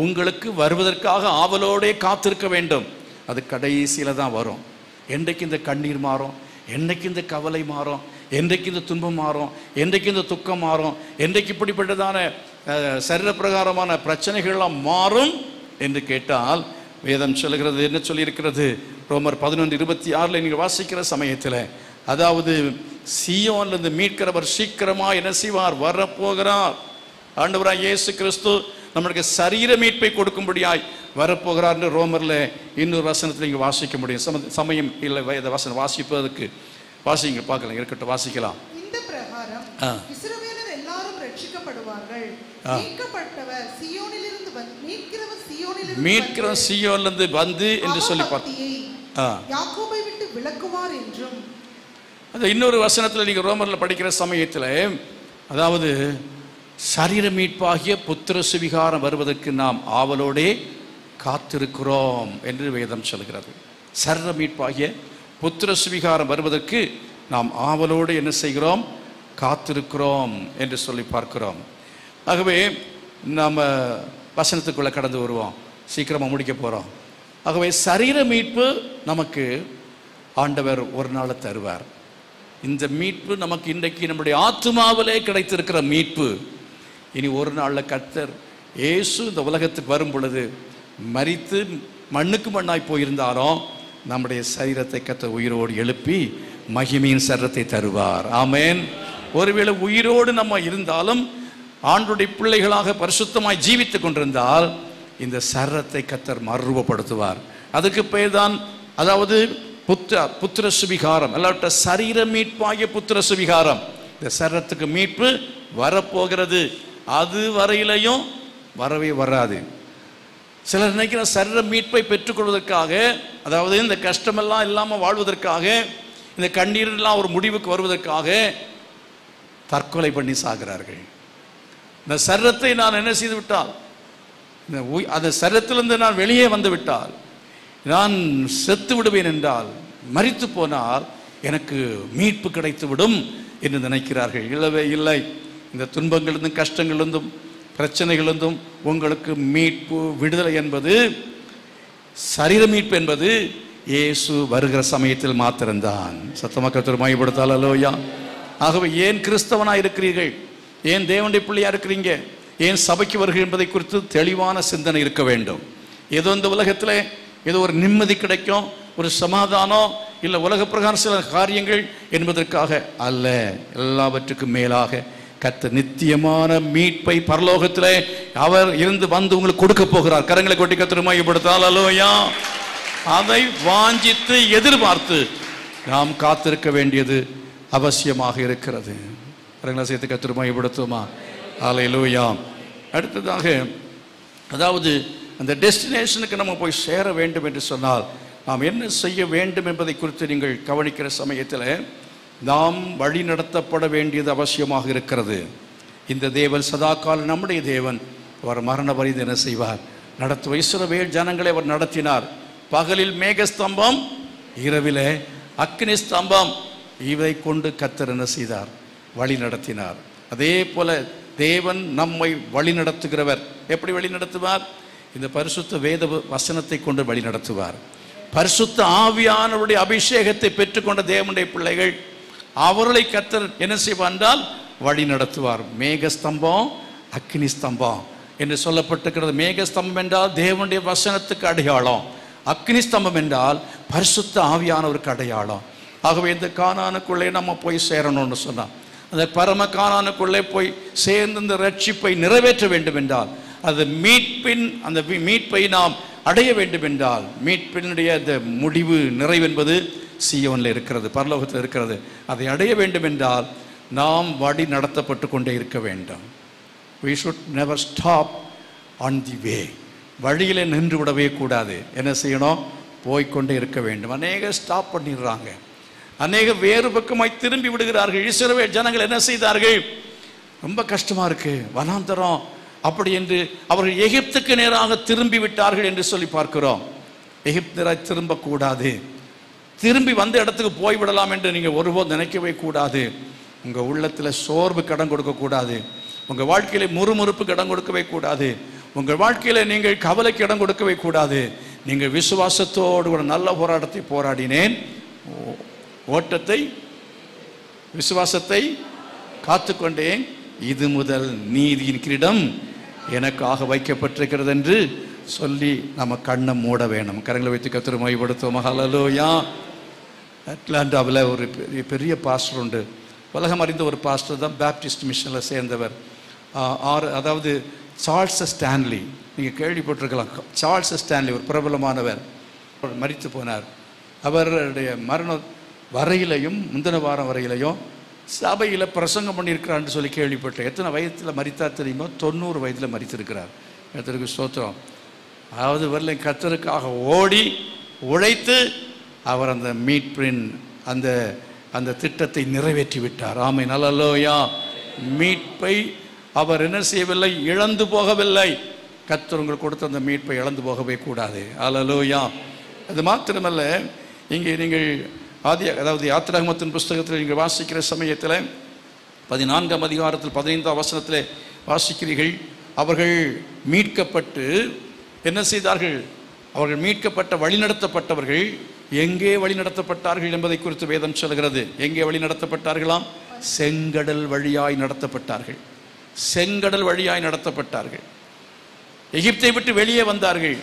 உங்களுக்கு வருவதற்காக ஆவலோடே காத்திருக்க வேண்டும். அது கடைசியில் தான் வரும். என்றைக்கு இந்த கண்ணீர் மாறும், என்றைக்கு இந்த கவலை மாறும், என்றைக்கு இந்த துன்பம் மாறும், என்றைக்கு இந்த துக்கம் மாறும், என்றைக்கு இப்படிப்பட்டதான சரீர பிரகாரமான பிரச்சனைகள்லாம் மாறும் என்று கேட்டால் வேதம் சொல்லுகிறது. என்ன சொல்லியிருக்கிறது? ரோமர் 11:26 நீங்கள் வாசிக்கிற சமயத்தில், அதாவது சீயோனிலிருந்து மீட்கிறவர் சீக்கிரமாக என்ன செய்வார்? வரப்போகிறார். ஆண்டவராய் இயேசு கிறிஸ்து நம்மளுக்கு சரீர மீட்பை கொடுக்கும்படியாய் வரப்போகிறார் என்று ரோமரில் இன்னொரு வசனத்தில் நீங்கள் வாசிக்க முடியும். சமயம் இல்லை வேத வசனம் வாசிப்பதற்கு. வாசிங்க பார்க்கலாம். இருக்கட்டும், வாசிக்கலாம். இந்த பிரகாரம் இஸ்ரவேலர் எல்லாரும் ரட்சிக்கப்படுவார்கள். மீட்கப்பட்டவர் சீயோனிலிருந்து மீட்கிறவர் சீயோனிலிருந்து வந்து என்று சொல்லி யாக்கோபை விட்டு விலக்குவார் என்றும். அது இன்னொரு வசனத்தில் நீங்கள் ரோமரில் படிக்கிற சமயத்தில், அதாவது சரீர மீட்பாகிய புத்திர சுவிகாரம் வருவதற்கு நாம் ஆவலோடே காத்திருக்கிறோம் என்று வேதம் சொல்கிறது. சரீர மீட்பாகிய புத்திர சுவிகாரம் வருவதற்கு நாம் ஆவலோடு என்ன செய்கிறோம்? காத்திருக்கிறோம் என்று சொல்லி பார்க்கிறோம். ஆகவே நாம் வசனத்துக்குள்ளே கடந்து வருவோம், சீக்கிரமாக முடிக்க போகிறோம். ஆகவே சரீர மீட்பு நமக்கு ஆண்டவர் ஒரு நாள் தருவார். இந்த மீட்பு நமக்கு இன்றைக்கு நம்முடைய ஆத்துமாவிலே கிடைத்திருக்கிற மீட்பு. இனி ஒரு நாளில் கர்த்தர் இயேசு இந்த உலகத்துக்கு வரும் பொழுது மரித்து மண்ணுக்கு மண்ணாய் போயிருந்தாலும் நம்முடைய சரீரத்தை கர்த்தர் உயிரோடு எழுப்பி மகிமையின் சரீரத்தை தருவார். ஆமென். ஒருவேளை உயிரோடு நம்ம இருந்தாலும் ஆண்டுடைய பிள்ளைகளாக பரிசுத்தமாய் ஜீவித்து கொண்டிருந்தால் இந்த சரீரத்தை கர்த்தர் மறுரூபப்படுத்துவார். அதுக்கு பேர் தான், அதாவது புத்திர சுவிகாரம், அல்லாட்ட சரீர மீட்பாகிய புத்திர சுவிகாரம். இந்த சரீரத்துக்கு மீட்பு வரப்போகிறது, அது வரையிலையும் வரவே வராது. சிலர் நினைக்கிற சரீர மீட்பை பெற்றுக்கொள்வதற்காக, அதாவது இந்த கஷ்டமெல்லாம் இல்லாமல் வாழ்வதற்காக, இந்த கண்ணீரெல்லாம் ஒரு முடிவுக்கு வருவதற்காக தற்கொலை பண்ணி சாகிறார்கள். இந்த சரீரத்தை நான் என்ன செய்து விட்டால், அந்த சரீரத்திலிருந்து நான் வெளியே வந்து விட்டால், நான் செத்து விடுவேன் என்றால், மரித்து போனால் எனக்கு மீட்பு கிடைத்து விடும் என்று நினைக்கிறார்கள். இல்லவே இல்லை. இந்த துன்பங்களிலிருந்தும் கஷ்டங்களிலிருந்தும் பிரச்சனைகளிலிருந்தும் உங்களுக்கு மீட்பு, விடுதலை என்பது, சரீர மீட்பு என்பது இயேசு வருகிற சமயத்தில் மாத்திரம்தான். சத்தமாக கர்த்தர் மகிமைப்படுத்தால் அல்லேலூயா. ஆகவே ஏன் கிறிஸ்தவனாக இருக்கிறீர்கள், ஏன் தேவனுடைய பிள்ளையாக இருக்கிறீங்க, ஏன் சபைக்கு வருகிறீர்கள் என்பதை குறித்து தெளிவான சிந்தனை இருக்க வேண்டும். ஏதோ இந்த உலகத்தில் ஏதோ ஒரு நிம்மதி கிடைக்கும், ஒரு சமாதானம், இல்லை உலக பிரகாரம் சில காரியங்கள் என்பதற்காக அல்ல. எல்லாவற்றுக்கும் மேலாக கர்த்தர் நித்தியமான மீட்பை பரலோகத்திலே அவர் இருந்து வந்து உங்களுக்கு கொடுக்க போகிறார். கரங்களை கொட்டி கர்த்தர் மகிமைப்படுத்தால் அல்லேலூயா. அதை வாஞ்சித்து எதிர்பார்த்து நாம் காத்திருக்க வேண்டியது அவசியமாக இருக்கிறது. கரங்களை சேர்த்து கர்த்தர் மகிமைப்படுத்துமா. அல்லேலூயா. அடுத்ததாக, அதாவது அந்த டெஸ்டினேஷனுக்கு நம்ம போய் சேர வேண்டும் என்று சொன்னால் நாம் என்ன செய்ய வேண்டும் என்பதை குறித்து நீங்கள் கவனிக்கிற சமயத்தில் நாம் வழி நடத்தப்பட வேண்டியது அவசியமாக இருக்கிறது. இந்த தேவன் சதாகால நம்முடைய தேவன். அவர் மரண பரியந்தம் என்ன செய்வார், நடத்துவார். இஸ்ரவேல் ஜனங்களை அவர் நடத்தினார். பகலில் மேகஸ்தம்பம், இரவிலே அக்னி ஸ்தம்பம். இவை கொண்டு கர்த்தர் என்ன செய்தார், வழி நடத்தினார். அதே போல தேவன் நம்மை வழி நடத்துகிறவர். எப்படி வழி நடத்துவார்? இந்த பரிசுத்த வேத வசனத்தை கொண்டு வழி நடத்துவார். பரிசுத்த ஆவியானவருடைய அபிஷேகத்தை பெற்றுக்கொண்ட தேவனுடைய பிள்ளைகள், அவர்களை கர்த்தர் என்ன செய்வார் என்றால் வழி நடத்துவார். மேகஸ்தம்பம், அக்னி ஸ்தம்பம் என்று சொல்லப்பட்டிருக்கிறது. மேகஸ்தம்பம் என்றால் தேவனுடைய வசனத்துக்கு அடையாளம், அக்னி ஸ்தம்பம் என்றால் பரிசுத்த ஆவியானவருக்கு அடையாளம். ஆகவே இந்த கானானுக்குள்ளே நம்ம போய் சேரணும்னு சொன்னார். அந்த பரம கானானுக்குள்ளே போய் சேர்ந்து இந்த ரட்சிப்பை நிறைவேற்ற வேண்டும் என்றால், அது மீட்பின் அந்த மீட்பை நாம் அடைய வேண்டும் என்றால், மீட்பினுடைய அந்த முடிவு நிறைவென்பது சீயோனில் இருக்கிறது, பரலோகத்தில் இருக்கிறது. அதை அடைய வேண்டும் என்றால் நாம் வழி நடத்தப்பட்டு கொண்டே இருக்க வேண்டும். We should never stop on the way. வழியில் நின்று விடவே கூடாது. என்ன செய்யணும்? போய்கொண்டே இருக்க வேண்டும். அநேக ஸ்டாப் பண்ணிடுறாங்க, அநேக வேறு பக்கமாய் திரும்பி விடுகிறார்கள். இஸ்ரவேல் ஜனங்கள் என்ன செய்தார்கள்? ரொம்ப கஷ்டமா இருக்கு, வனாந்தரம் அப்படி என்று அவர்கள் எகிப்துக்கு நேராக திரும்பி விட்டார்கள் என்று சொல்லி பார்க்கிறோம். எகிப்தராய் திரும்பக்கூடாது, திரும்பி வந்த இடத்துக்கு போய்விடலாம் என்று நீங்கள் ஒருபோது நினைக்கவே கூடாது. உங்கள் உள்ளத்தில் சோர்வு கடன் கொடுக்கக்கூடாது, உங்கள் வாழ்க்கையில முறுமுறுப்பு கடன் கொடுக்கவே கூடாது, உங்கள் வாழ்க்கையில நீங்கள் கவலைக்கு இடம் கொடுக்கவே கூடாது. நீங்கள் விசுவாசத்தோடு ஒரு நல்ல போராட்டத்தை போராடினேன், ஓட்டத்தை விசுவாசத்தை காத்துக்கொண்டேன், இது முதல் நீதியின் கிரீடம் எனக்காக வைக்கப்பட்டிருக்கிறது என்று சொல்லி நம்ம கண்ணை மூட வேணும். கரங்களை வைத்து கர்த்தரை மகிமைப்படுத்துவோம். ஹல்லேலூயா. அட்லாண்டாவில் ஒரு பெரிய பாஸ்டர் உண்டு, உலகம் அறிந்த ஒரு பாஸ்டர் தான், பேப்டிஸ்ட் மிஷனில் சேர்ந்தவர். அதாவது சார்ல்ஸ் ஸ்டான்லி, நீங்கள் கேள்விப்பட்டிருக்கலாம். சார்ல்ஸ் ஸ்டான்லி ஒரு பிரபலமானவர், மரித்து போனார். அவருடைய மரண வரையிலையும் முந்தின வாரம் வரையிலையும் சபையில் பிரசங்கம் பண்ணியிருக்கிறான்னு சொல்லி கேள்விப்பட்டேன். எத்தனை வயதில் மரித்தார் தெரியுமோ? 90 வயதில் மரித்திருக்கிறார். கர்த்தருக்கு ஸ்தோத்திரம். அதாவது வரல கர்த்தருக்காக ஓடி உழைத்து அவர் அந்த மீட்பின் அந்த அந்த திட்டத்தை நிறைவேற்றி விட்டார். ஆமென், அல்லேலூயா. மீட்பை அவர் என்ன செய்யவில்லை, இழந்து போகவில்லை. கர்த்தர் உங்களுக்கு கொடுத்த அந்த மீட்பை இழந்து போகவே கூடாது. அல்லேலூயா. அது மாத்திரமல்ல, இங்கே நீங்கள் அதாவது யாத்திராகமத்தின் புஸ்தகத்தில் நீங்கள் வாசிக்கிற சமயத்தில் 14ஆம் அதிகாரத்தில் 15ஆம் வசனத்தில் வாசிக்கிறீர்கள். அவர்கள் மீட்கப்பட்டு என்ன செய்தார்கள்? அவர்கள் மீட்கப்பட்ட வழிநடத்தப்பட்டவர்கள் எங்கே வழிநடத்தப்பட்டார்கள் என்பதை குறித்து வேதம் சொல்கிறது. எங்கே வழிநடத்தப்பட்டார்களாம்? செங்கடல் வழியாய் நடத்தப்பட்டார்கள். செங்கடல் வழியாய் நடத்தப்பட்டார்கள். எகிப்தை விட்டு வெளியே வந்தார்கள்.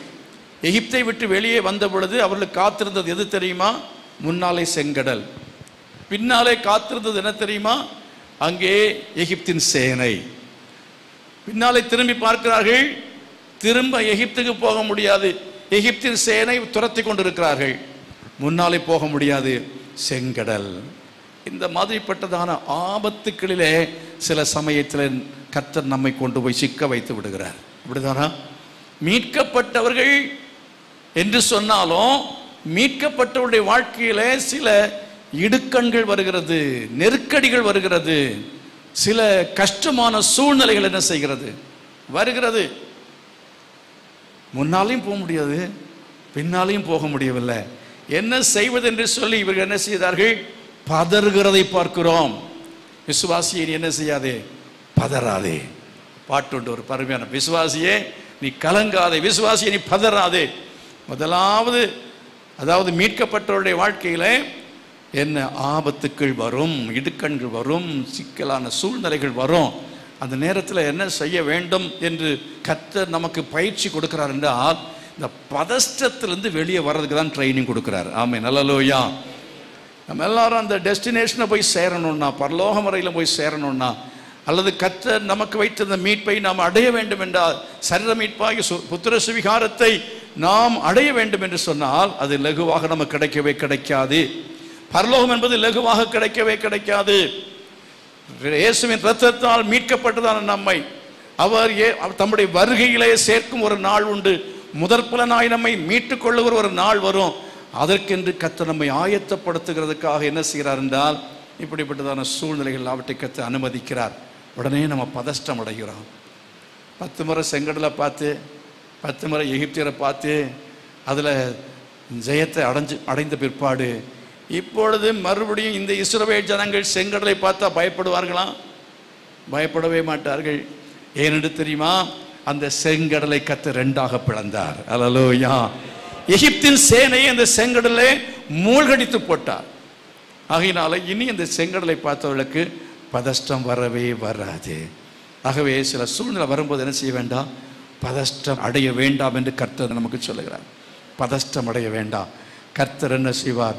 எகிப்தை விட்டு வெளியே வந்த பொழுது அவர்களுக்கு காத்திருந்தது எது தெரியுமா? முன்னாலே செங்கடல், பின்னாலே காத்திருந்தது என்ன தெரியுமா? அங்கே எகிப்தின் சேனை. பின்னாலே திரும்பி பார்க்கிறார்கள், திரும்ப எகிப்துக்கு போக முடியாது, எகிப்தின் சேனை துரத்தி கொண்டிருக்கிறார்கள். முன்னாலே போக முடியாது, செங்கடல். இந்த மாதிரிப்பட்டதான ஆபத்துக்களிலே சில சமயத்தில் கர்த்தர் நம்மை கொண்டு போய் சிக்க வைத்து விடுகிறார். அப்படிதானா? மீட்கப்பட்டவர்கள் என்று சொன்னாலும் மீட்கப்பட்டவருடைய வாழ்க்கையிலே சில இடுக்கண்கள் வருகிறது, நெருக்கடிகள் வருகிறது, சில கஷ்டமான சூழ்நிலைகள் என்ன செய்கிறது? வருகிறது. முன்னாலையும் போக முடியாது, பின்னாலையும் போக முடியவில்லை. என்ன செய்வது என்று சொல்லி இவர்கள் என்ன செய்தார்கள்? பதறுகிறதை பார்க்கிறோம். விசுவாசியை நீ என்ன செய்யாதே? பதறாதே. பாட்டுண்டு ஒரு பருமையான, விசுவாசியே நீ கலங்காதே, விசுவாசியை நீ பதறாதே. முதலாவது அதாவது மீட்கப்பட்டவருடைய வாழ்க்கையில என்ன ஆபத்துக்கள் வரும், இடுக்கண்கள் வரும், சிக்கலான சூழ்நிலைகள் வரும். அந்த நேரத்தில் என்ன செய்ய வேண்டும் என்று கர்த்தர் நமக்கு பயிற்சி கொடுக்கிறார் என்றால் இந்த பதஷ்டத்திலிருந்து வெளியே வர்றதுக்கு தான் ட்ரைனிங் கொடுக்கிறார். ஆமென், அல்லேலூயா. நம்ம எல்லாரும் அந்த டெஸ்டினேஷனை போய் சேரணும்னா, பரலோக முறையில் போய் சேரணும்னா, அல்லது கர்த்தர் நமக்கு வைத்திருந்த மீட்பை நாம் அடைய வேண்டும் என்றால், சரீர மீட்பாகி புத்திர சுவிகாரத்தை நாம் அடைய வேண்டும் என்று சொன்னால் அது லகுவாக நமக்கு கிடைக்கவே கிடைக்காது. பரலோகம் என்பது லகுவாக கிடைக்கவே கிடைக்காது. இயேசுவின் இரத்தத்தால் மீட்கப்பட்டதான நம்மை அவர் தம்முடைய வருகையிலே சேர்க்கும் ஒரு நாள் உண்டு. முதற்பலனாய் நம்மை மீட்டுக் கொள்ளுகிற ஒரு நாள் வரும். அதற்கென்று கர்த்தர் நம்மை ஆயத்தப்படுத்துகிறதுக்காக என்ன செய்கிறார் என்றால் இப்படிப்பட்டதான சூழ்நிலைகள் அவற்றை கர்த்தர் அனுமதிக்கிறார். உடனே நம்ம பதஷ்டம் அடைகிறோம். 10 முறை செங்கடலை பார்த்து, 10 முறை எகிப்தியரை பார்த்து அதில் ஜெயத்தை அடைந்த பிற்பாடு இப்பொழுது மறுபடியும் இந்த இஸ்ரவேல் ஜனங்கள் செங்கடலை பார்த்தா பயப்படுவார்களா? பயப்படவே மாட்டார்கள். ஏனென்று தெரியுமா? அந்த செங்கடலை கர்த்தர் 2ஆக பிளந்தார். அல்லேலூயா. எகிப்தின் சேனையை அந்த செங்கடலை மூழ்கடித்து போட்டார். ஆகையினால இனி அந்த செங்கடலை பார்த்தவர்களுக்கு பதஷ்டம் வரவே வராது. ஆகவே சில சூழ்நிலை வரும்போது என்ன செய்ய வேண்டாம்? பதஷ்டம் அடைய வேண்டாம் என்று கர்த்தர் நமக்கு சொல்லுகிறார். பதஷ்டம் அடைய வேண்டாம். கர்த்தர் என்ன செய்வார்?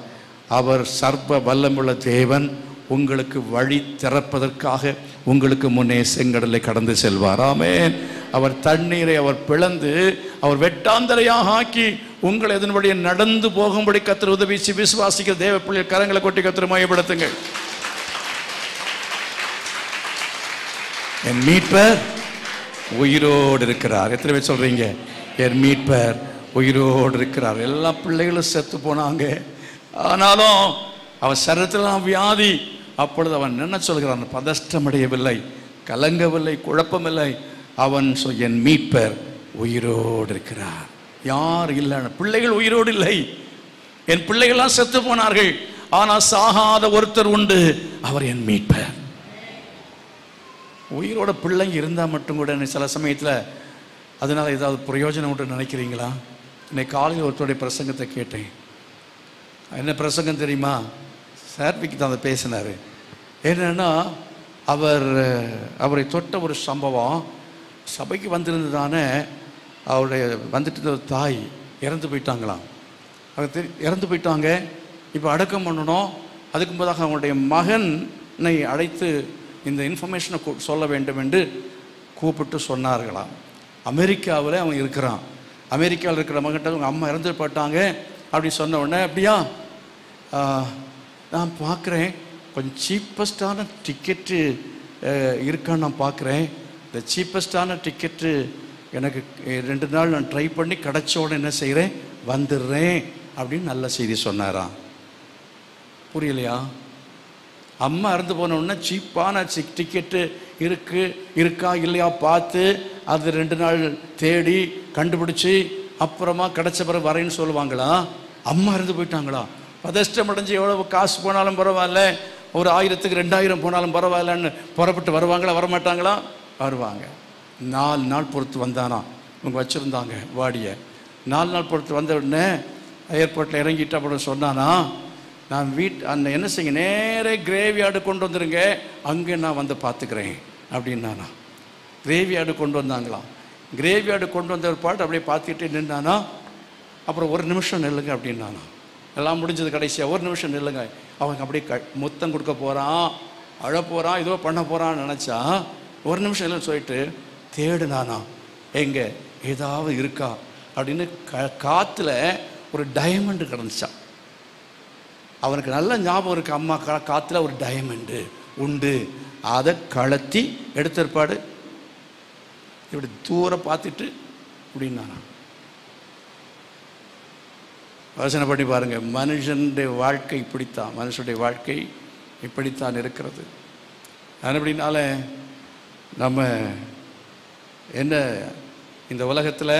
அவர் சர்வ வல்லமுள்ள தேவன். உங்களுக்கு வழி திறப்பதற்காக உங்களுக்கு முன்னே செங்கடலை கடந்து செல்வார். ஆமென். அவர் தண்ணீரை அவர் பிளந்து அவர் வெட்டாந்தரையாக ஆக்கி உங்களை இதன் வழியே நடந்து போகும்படி கர்த்தர் உதவி. விசுவாசிக்கிற தேவ பிள்ளைகள் கரங்களை கொட்டி கர்த்தரை மகிமைப்படுத்துங்கள். என் மீட்பர் உயிரோடு இருக்கிறார். எத்தனை பேர் சொல்றீங்க? என் மீட்பர் உயிரோடு இருக்கிறார். எல்லா பிள்ளைகளும் செத்து போனாங்க, ஆனாலும் அவன் சரீரத்தில் வியாதி. அப்பொழுது அவன் என்ன சொல்கிறான்? பதஷ்டமடையவில்லை, கலங்கவில்லை, குழப்பமில்லை. அவன் என் மீட்பர் உயிரோடு இருக்கிறார். யார் இல்லை? பிள்ளைகள் உயிரோடு இல்லை. என் பிள்ளைகள்லாம் செத்து போனார்கள், ஆனால் சாகாத ஒருத்தர் உண்டு, அவர் என் மீட்பர். உயிரோட பிள்ளைங்க இருந்தால் மட்டும் கூட சில சமயத்தில் அதனால் ஏதாவது பிரயோஜனம் உண்டு நினைக்கிறீங்களா? இன்னைக்கு காலையில் ஒருத்தருடைய பிரசங்கத்தை கேட்டேன். என்ன பிரசங்கம் தெரியுமா? சார்பிக்கு தான் அதை பேசினார். என்னன்னா அவரை தொட்ட ஒரு சம்பவம். சபைக்கு வந்திருந்ததான அவருடைய வந்துட்டு தாய் இறந்து போயிட்டாங்களாம். இறந்து போயிட்டாங்க. இப்போ அடக்கம் பண்ணணும். அதுக்கு முன்பதாக அவங்களுடைய மகனை அழைத்து இந்த இன்ஃபர்மேஷனை சொல்ல வேண்டும் என்று கூப்பிட்டு சொன்னார்களாம். அமெரிக்காவில் அவன் இருக்கிறான். அமெரிக்காவில் இருக்கிற மகன்கிட்ட அவங்க அம்மா இறந்து போயிட்டாங்க அப்படி சொன்ன உடனே, அப்படியா நான் பார்க்குறேன், கொஞ்சம் சீப்பஸ்டான டிக்கெட்டு இருக்கான்னு நான் பார்க்குறேன். இந்த சீப்பஸ்டான டிக்கெட்டு எனக்கு 2 நாள் நான் ட்ரை பண்ணி கிடச்ச உடனே என்ன செய்கிறேன், வந்துடுறேன் அப்படின்னு நல்ல செய்தி சொன்னாராம். புரியலையா? அம்மா இறந்து போன உடனே சீப்பான டிக்கெட்டு இருக்கா இல்லையா பார்த்து அது 2 நாள் தேடி கண்டுபிடிச்சி அப்புறமா கிடச்ச பிறகு வரேன்னு சொல்லுவாங்களா? அம்மா இறந்து போயிட்டாங்களா? பதஷ்டம் அடைஞ்சு எவ்வளவு காசு போனாலும் பரவாயில்ல, ஒரு 1000க்கு 2000 போனாலும் பரவாயில்லன்னு புறப்பட்டு வருவாங்களா வரமாட்டாங்களா? வருவாங்க. 4 நாள் பொறுத்து வந்தானா. இவங்க வச்சுருந்தாங்க வாடியை. 4 நாள் பொறுத்து வந்த உடனே ஏர்போர்ட்டில் இறங்கிட்டு அப்புறம் சொன்னானா, நான் அந்த என்ன செய்யுங்க, நேரே கிரேவியார்டு கொண்டு வந்துடுங்க, அங்கே நான் வந்து பார்த்துக்கிறேன் அப்படின்னானா. கிரேவியார்டு கொண்டு வந்தாங்களாம். கிரேவியார்டு கொண்டு வந்த ஒரு பாட்டு அப்படியே பார்த்துக்கிட்டே நின்னானா. அப்புறம் 1 நிமிஷம் நில்லுங்க அப்படின்னானா. எல்லாம் முடிஞ்சது கடைசியாக 1 நிமிஷம் நில்லுங்க. அவங்க அப்படியே முத்தம் கொடுக்க போகிறான், அழ போகிறான், ஏதோ பண்ண போகிறான்னு நினச்சா 1 நிமிஷம் இல்லைன்னு சொல்லிட்டு தேடுனானா, எங்கே ஏதாவது இருக்கா அப்படின்னு. காற்றுல ஒரு டைமண்டு கிடந்துச்சான். அவனுக்கு நல்ல ஞாபகம் இருக்கு, அம்மா காற்றுல ஒரு டைமண்டு உண்டு, அதை கலத்தி எடுத்திருப்பாடு. இப்படி தூரம் பார்த்துட்டு அப்படின்னானா. யோசனை பண்ணி பாருங்க, மனுஷனுடைய வாழ்க்கை இப்படித்தான், மனுஷனுடைய வாழ்க்கை இப்படித்தான் இருக்கிறது. அப்படினால நம்ம என்ன இந்த உலகத்தில்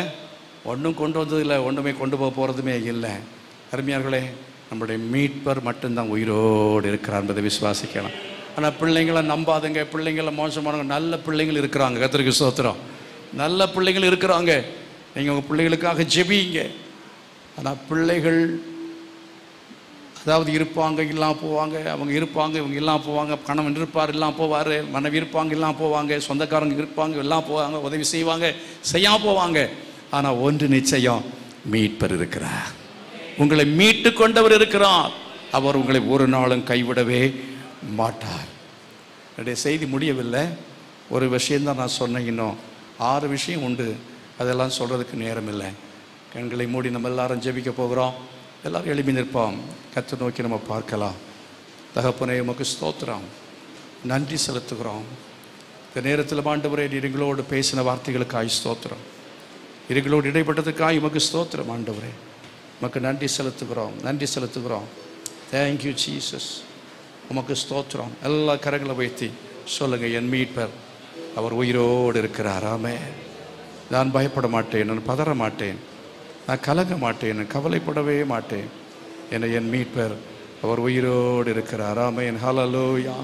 ஒன்றும் கொண்டு வந்ததில்லை, ஒன்றுமே கொண்டு போக போகிறதுமே இல்லை. அருமையார்களே, நம்முடைய மீட்பர் மட்டும்தான் உயிரோடு இருக்கிறார் என்பதை விசுவாசிக்கலாம். ஆனால் பிள்ளைங்களை நம்பாதுங்க, பிள்ளைங்களை மோசமானவங்க. நல்ல பிள்ளைங்கள் இருக்கிறாங்க, கர்த்தருக்கு ஸ்தோத்திரம். நல்ல பிள்ளைகள் இருக்கிறாங்க. நீங்கள் உங்கள் பிள்ளைகளுக்காக ஜெபிங்க. ஆனால் பிள்ளைகள் அதாவது இருப்பாங்க இல்லாமல் போவாங்க, அவங்க இருப்பாங்க இவங்க இல்லாமல் போவாங்க, கணவன் இருப்பார் இல்லாமல் போவார், மனைவி இருப்பாங்க இல்லாமல் போவாங்க, சொந்தக்காரங்க இருப்பாங்க எல்லாம் போவாங்க, உதவி செய்வாங்க செய்யாமல் போவாங்க. ஆனால் ஒன்று நிச்சயம், மீட்பர் இருக்கிறார். உங்களை மீட்டு கொண்டவர் இருக்கிறார். அவர் உங்களை ஒரு நாளும் கைவிடவே மாட்டார். என்னுடைய செய்தி முடியவில்லை. ஒரு விஷயந்தான் நான் சொன்னேன். இன்னும் 6 விஷயம் உண்டு, அதெல்லாம் சொல்கிறதுக்கு நேரம் இல்லை. கண்களை மூடி நம்ம எல்லாரும் ஜெபிக்க போகிறோம். எல்லாரும் எழுப்பி நிற்போம். கர்த்தரை நோக்கி நம்ம பார்க்கலாம். தகப்பனே, உமக்கு ஸ்தோத்திரம், நன்றி செலுத்துகிறோம். இந்த நேரத்தில் ஆண்டவரே, எங்களோடு பேசின வார்த்தைகளுக்காய் ஸ்தோத்திரம், எங்களோடு இடைப்பட்டதுக்காய் உமக்கு ஸ்தோத்திரம். ஆண்டவரே, உமக்கு நன்றி செலுத்துகிறோம், நன்றி செலுத்துகிறோம். Thank you Jesus. உமக்கு ஸ்தோத்திரம். எல்லா கரங்களை வைத்து சொல்லுங்கள், என் மீட்பர் அவர் உயிரோடு இருக்கிறார். ஆமென். நான் பயப்பட மாட்டேன், நான் பதற மாட்டேன், நான் கலங்க மாட்டேன், நான் கவலைப்படவே மாட்டேன். என் மீட்பர் அவர் உயிரோடு இருக்கிறார். ஆமென். ஹல்லேலூயா,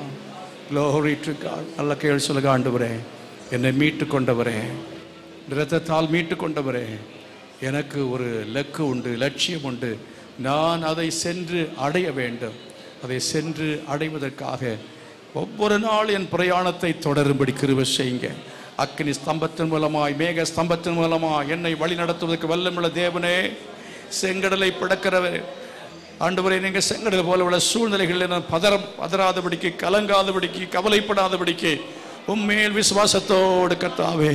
glory to God. நல்ல கேள்வி சொல்லுங்க. ஆண்டவரே, என்னை மீட்டு கொண்டவரே, இரத்தத்தால் மீட்டு கொண்டவரே, எனக்கு ஒரு லக்கு உண்டு, லட்சியம் உண்டு. நான் அதை சென்று அடைய வேண்டும். அதை சென்று அடைவதற்காக ஒவ்வொரு நாள் என் பிரயாணத்தை தொடரும்படி கிருபை செய்யுங்க. அக்கினி ஸ்தம்பத்தின் மூலமாய், மேக ஸ்தம்பத்தின் மூலமாய் என்னை வழி நடத்துவதற்கு வல்லமுள்ள தேவனே, செங்கடலை பிளக்கிறவர் ஆண்டவரே, நீங்கள் செங்கடல் போல உள்ள சூழ்நிலைகளில் நான் பதறாதபடிக்கு, கலங்காதபடிக்கு, கவலைப்படாதபடிக்கு உம்மேல் விசுவாசத்தோடு கர்த்தாவே,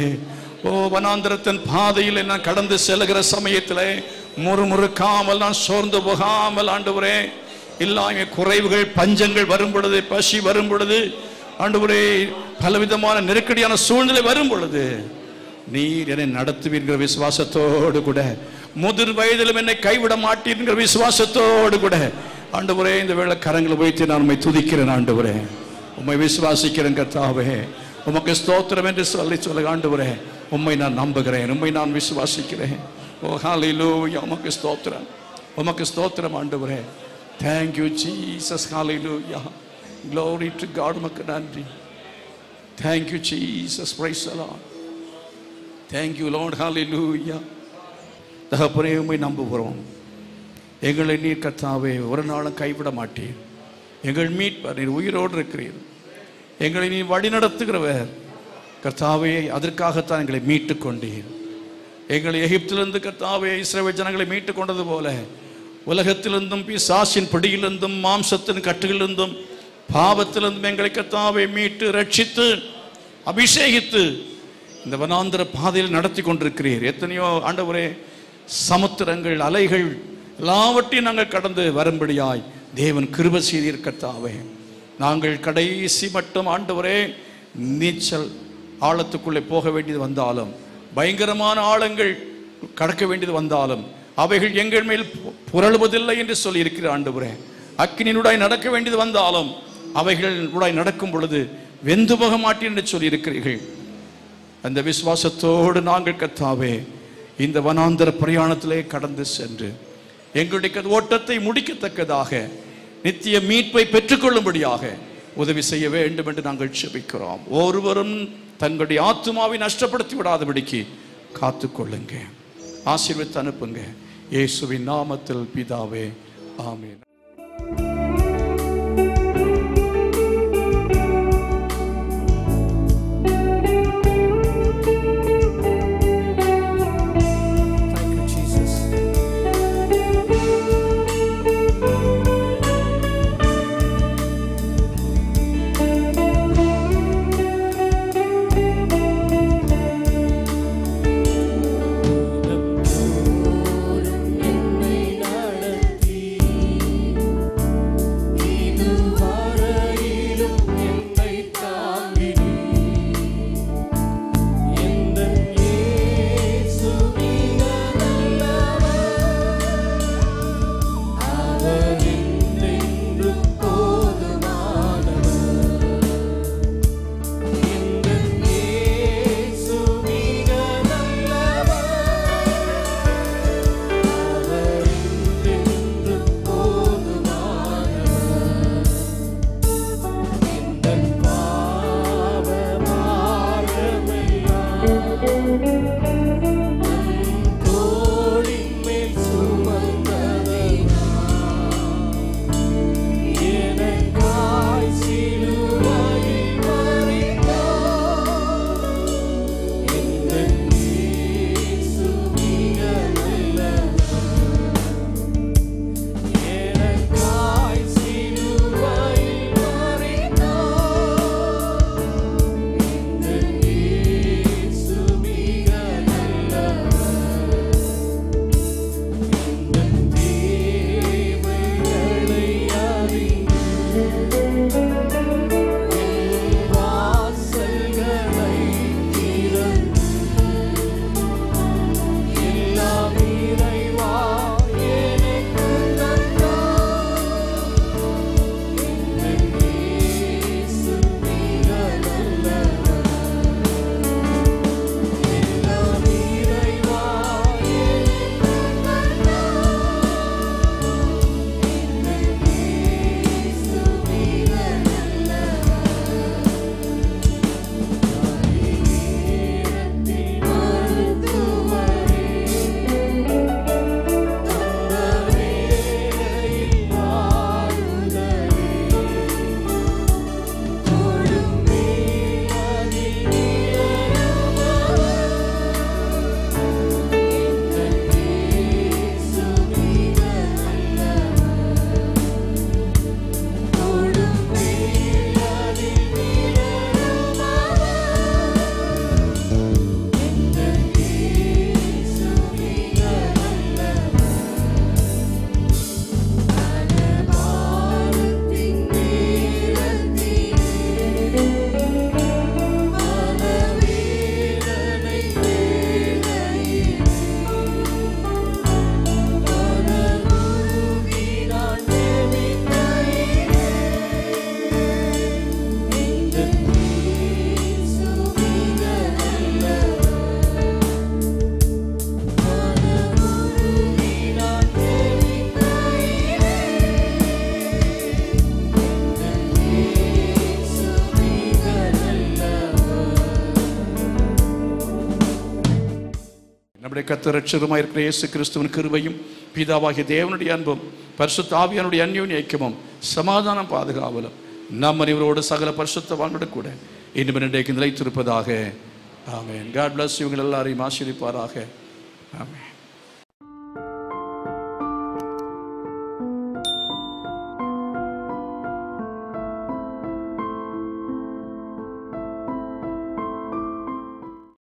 ஓ வனாந்திரத்தின் பாதையில் நான் கடந்து செல்கிற சமயத்தில் முறுமுறுக்காமல், நான் சோர்ந்து போகாமல், ஆண்டவரே, இல்லாம குறைவுகள் பஞ்சங்கள் வரும் பொழுது, பசி வரும் பொழுது, ஆண்டவரே, பலவிதமான நெருக்கடியான சூழ்நிலை வரும் பொழுது நீர் என்னை நடத்துவீர்கள் விசுவாசத்தோடு கூட. முதிர் வயதிலும் என்னை கைவிட மாட்டீர்கள் விசுவாசத்தோடு கூட. ஆண்டவரே, இந்த வேளை கரங்களை வைத்து நான் உம்மை துதிக்கிறேன். ஆண்டவரே, உம்மை விசுவாசிக்கிறேன். கர்த்தாவே, உமக்கு ஸ்தோத்திரம் என்று சொல்லுங்க. ஆண்டவரே, உம்மை நான் நம்புகிறேன், உம்மை நான் விசுவாசிக்கிறேன். ஓ ஹல்லேலூயா, உமக்கு ஸ்தோத்திரம், உமக்கு ஸ்தோத்திரம். ஆண்டவரே, thank you Jesus. Hallelujah, glory to God. உமக்கு நன்றி. Thank you Jesus. Praise the Lord. Thank you Lord. Hallelujah. தகப்பனே, உம்மை நம்புகிறோம். எங்களை நீர் கர்த்தாவே ஒரு நாளும் கைவிட மாட்டீர். எங்கள் மீட்பர் நீர் உயிரோடு இருக்கிறீர். எங்களை நீர் வழி நடத்துகிறவர் கர்த்தாவே. அதற்காகத்தான் எங்களை மீட்டு கொண்டீர். எங்களை எகிப்திலிருந்து கர்த்தாவே இஸ்ரவேல் ஜனங்களை மீட்டு கொண்டது போல உலகத்திலிருந்தும், பிசாசின் பிடியிலிருந்தும், மாம்சத்தின் கட்டுகளிலிருந்தும், பாவத்திலிருந்தும் எங்களை கர்த்தாவே மீட்டு ரட்சித்து அபிஷேகித்து இந்த வனாந்திர பாதையில் நடத்தி கொண்டிருக்கிறீர். எத்தனையோ ஆண்டவரே சமுத்திரங்கள், அலைகள் எல்லாவற்றையும் நாங்கள் கடந்து வரும்படியாய் தேவன் கிருபை செய்தீர் கர்த்தாவே. நாங்கள் கடைசி மட்டும் ஆண்டவரே நீச்சல் ஆழத்துக்குள்ளே போக வேண்டியது வந்தாலும், பயங்கரமான ஆழங்கள் கடக்க வேண்டியது வந்தாலும் அவைகள் எங்கள் மேல் புரளுவதில்லை என்று சொல்லி இருக்கிற ஆண்டவரே. அக்கினியுடாய் நடக்க வேண்டியது வந்தாலும் அவைகளுடாய் நடக்கும் பொழுது வெந்து போக மாட்டேன் என்று சொல்லி இருக்கிறீர்கள். அந்த விசுவாசத்தோடு நாங்கள் கர்த்தாவே இந்த வனாந்தர பிரயாணத்திலே கடந்து சென்று எங்களுடைய ஓட்டத்தை முடிக்கத்தக்கதாக நித்திய மீட்பை பெற்றுக்கொள்ளும்படியாக உதவி செய்ய வேண்டும் என்று நாங்கள் ஜெபிக்கிறோம். ஒருவரும் தங்களுடைய ஆத்துமாவை நஷ்டப்படுத்தி விடாதபடிக்கு காத்துக்கொள்ளுங்க, ஆசீர்வதித்து அனுப்புங்க. இயேசுவின் நாமத்தில் பிதாவே, ஆமென். நம்முடைய கர்த்தர் இரட்சகருமாய் இருக்கிற இயேசு கிறிஸ்துவின் கிருபையும் பிதாவாகிய தேவனுடைய அன்பும் பரிசுத்த ஆவியானுடைய அந்யோன்ய ஐக்கியமும் சமாதானம் பாதுகாவலும் நம் அனைவரோடு சகல பரிசுத்தவான்களோடு கூட இன்னும் இன்றைக்கு நிலைத்திருப்பதாக. ஆமென். God bless you. எல்லாரையும் ஆசீர்வதிப்பாராக. ஆமென்.